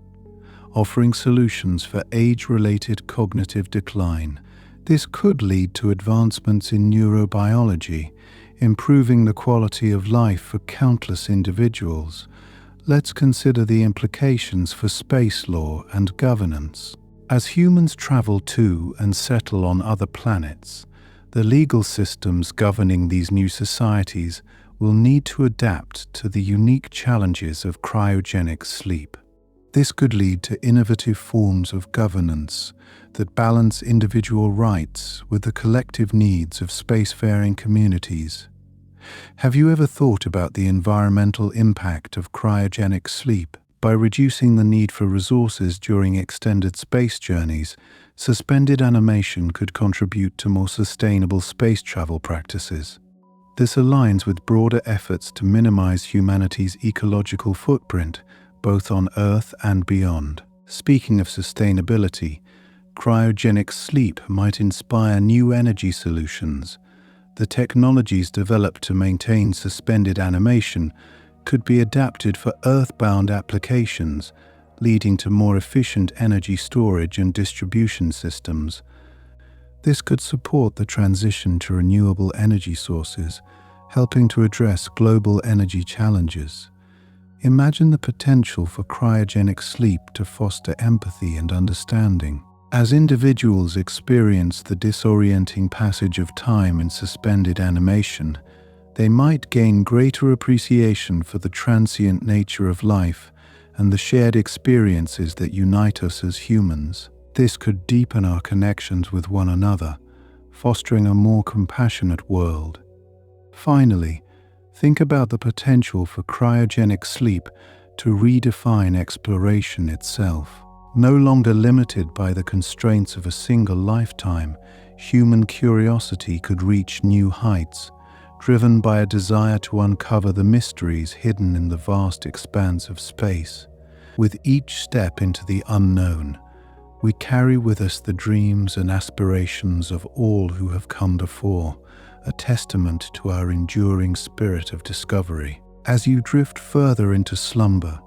offering solutions for age-related cognitive decline. This could lead to advancements in neurobiology, improving the quality of life for countless individuals. Let's consider the implications for space law and governance. As humans travel to and settle on other planets, the legal systems governing these new societies will need to adapt to the unique challenges of cryogenic sleep. This could lead to innovative forms of governance that balance individual rights with the collective needs of spacefaring communities. Have you ever thought about the environmental impact of cryogenic sleep? By reducing the need for resources during extended space journeys, suspended animation could contribute to more sustainable space travel practices. This aligns with broader efforts to minimize humanity's ecological footprint, both on Earth and beyond. Speaking of sustainability, cryogenic sleep might inspire new energy solutions. The technologies developed to maintain suspended animation could be adapted for Earth-bound applications, leading to more efficient energy storage and distribution systems. This could support the transition to renewable energy sources, helping to address global energy challenges. Imagine the potential for cryogenic sleep to foster empathy and understanding. As individuals experience the disorienting passage of time in suspended animation, they might gain greater appreciation for the transient nature of life and the shared experiences that unite us as humans. This could deepen our connections with one another, fostering a more compassionate world. Finally, think about the potential for cryogenic sleep to redefine exploration itself. No longer limited by the constraints of a single lifetime, human curiosity could reach new heights, driven by a desire to uncover the mysteries hidden in the vast expanse of space. With each step into the unknown, we carry with us the dreams and aspirations of all who have come before, a testament to our enduring spirit of discovery. As you drift further into slumber,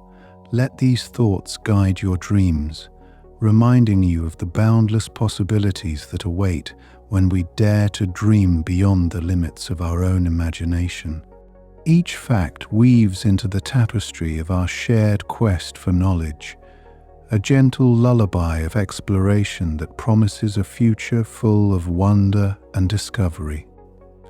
let these thoughts guide your dreams, reminding you of the boundless possibilities that await when we dare to dream beyond the limits of our own imagination. Each fact weaves into the tapestry of our shared quest for knowledge, a gentle lullaby of exploration that promises a future full of wonder and discovery.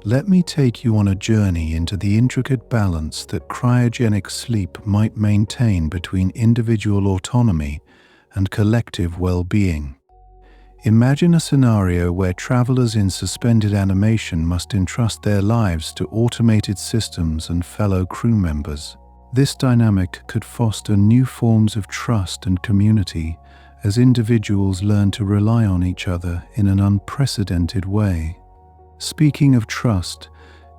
Let me take you on a journey into the intricate balance that cryogenic sleep might maintain between individual autonomy and collective well-being. Imagine a scenario where travelers in suspended animation must entrust their lives to automated systems and fellow crew members. This dynamic could foster new forms of trust and community as individuals learn to rely on each other in an unprecedented way. Speaking of trust,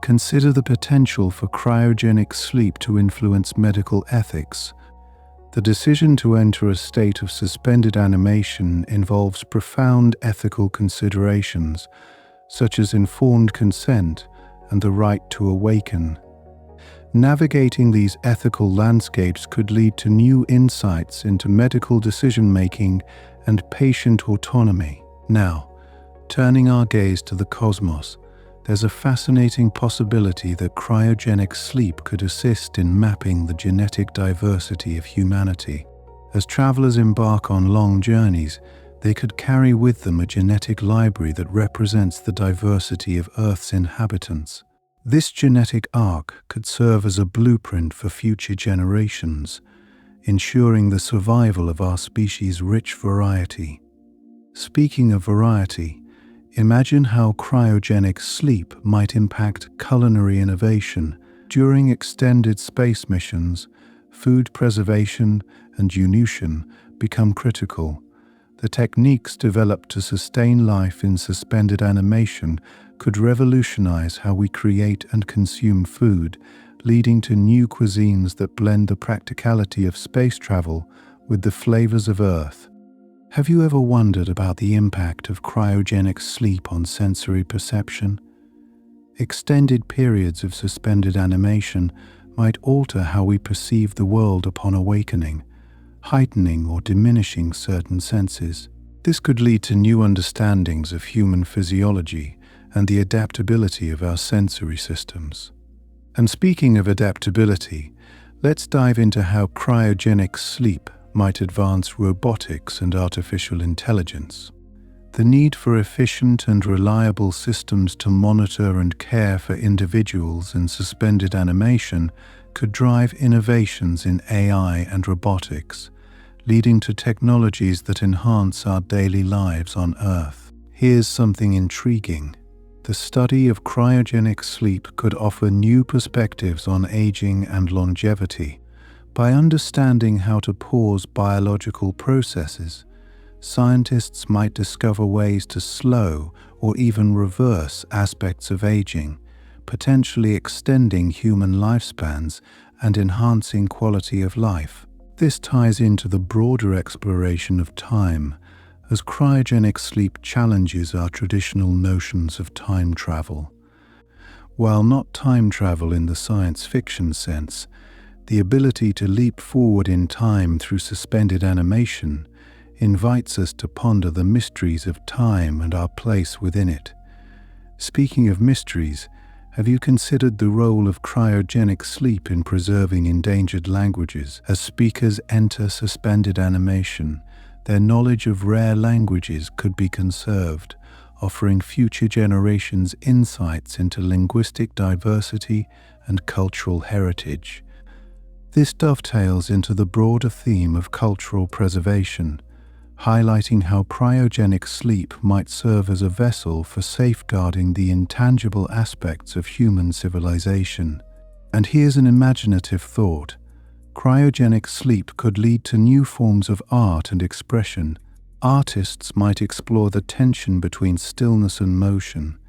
consider the potential for cryogenic sleep to influence medical ethics. The decision to enter a state of suspended animation involves profound ethical considerations, such as informed consent and the right to awaken. Navigating these ethical landscapes could lead to new insights into medical decision-making and patient autonomy. Now, turning our gaze to the cosmos, there's a fascinating possibility that cryogenic sleep could assist in mapping the genetic diversity of humanity. As travelers embark on long journeys, they could carry with them a genetic library that represents the diversity of Earth's inhabitants. This genetic arc could serve as a blueprint for future generations, ensuring the survival of our species' rich variety. Speaking of variety, imagine how cryogenic sleep might impact culinary innovation. During extended space missions, food preservation and eunution become critical. The techniques developed to sustain life in suspended animation could revolutionize how we create and consume food, leading to new cuisines that blend the practicality of space travel with the flavors of Earth. Have you ever wondered about the impact of cryogenic sleep on sensory perception? Extended periods of suspended animation might alter how we perceive the world upon awakening, heightening or diminishing certain senses. This could lead to new understandings of human physiology and the adaptability of our sensory systems. And speaking of adaptability, let's dive into how cryogenic sleep might advance robotics and artificial intelligence. The need for efficient and reliable systems to monitor and care for individuals in suspended animation could drive innovations in AI and robotics, leading to technologies that enhance our daily lives on Earth. Here's something intriguing. The study of cryogenic sleep could offer new perspectives on aging and longevity. By understanding how to pause biological processes, scientists might discover ways to slow or even reverse aspects of aging, potentially extending human lifespans and enhancing quality of life. This ties into the broader exploration of time, as cryogenic sleep challenges our traditional notions of time travel. While not time travel in the science fiction sense, the ability to leap forward in time through suspended animation invites us to ponder the mysteries of time and our place within it. Speaking of mysteries, have you considered the role of cryogenic sleep in preserving endangered languages? As speakers enter suspended animation, their knowledge of rare languages could be conserved, offering future generations insights into linguistic diversity and cultural heritage. This dovetails into the broader theme of cultural preservation, highlighting how cryogenic sleep might serve as a vessel for safeguarding the intangible aspects of human civilization. And here's an imaginative thought. Cryogenic sleep could lead to new forms of art and expression. Artists might explore the tension between stillness and motion,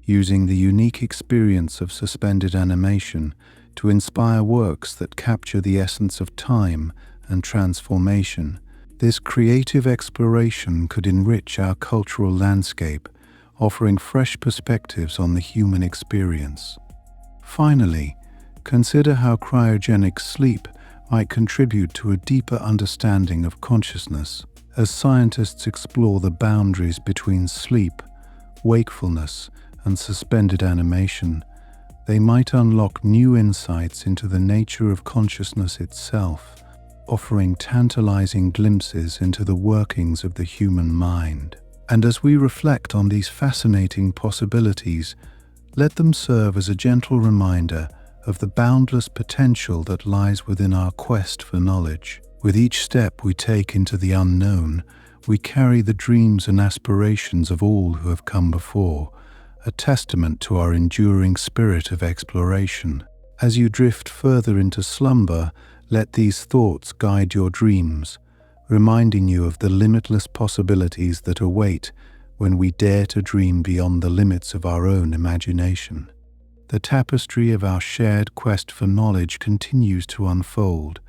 using the unique experience of suspended animation to inspire works that capture the essence of time and transformation. This creative exploration could enrich our cultural landscape, offering fresh perspectives on the human experience. Finally, consider how cryogenic sleep might contribute to a deeper understanding of consciousness. As scientists explore the boundaries between sleep, wakefulness, and suspended animation, they might unlock new insights into the nature of consciousness itself, offering tantalizing glimpses into the workings of the human mind. And as we reflect on these fascinating possibilities, Let them serve as a gentle reminder of the boundless potential that lies within our quest for knowledge. With each step we take into the unknown, we carry the dreams and aspirations of all who have come before, a testament to our enduring spirit of exploration. As you drift further into slumber, let these thoughts guide your dreams, reminding you of the limitless possibilities that await when we dare to dream beyond the limits of our own imagination. The tapestry of our shared quest for knowledge continues to unfold,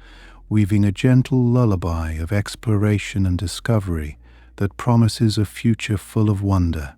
weaving a gentle lullaby of exploration and discovery that promises a future full of wonder.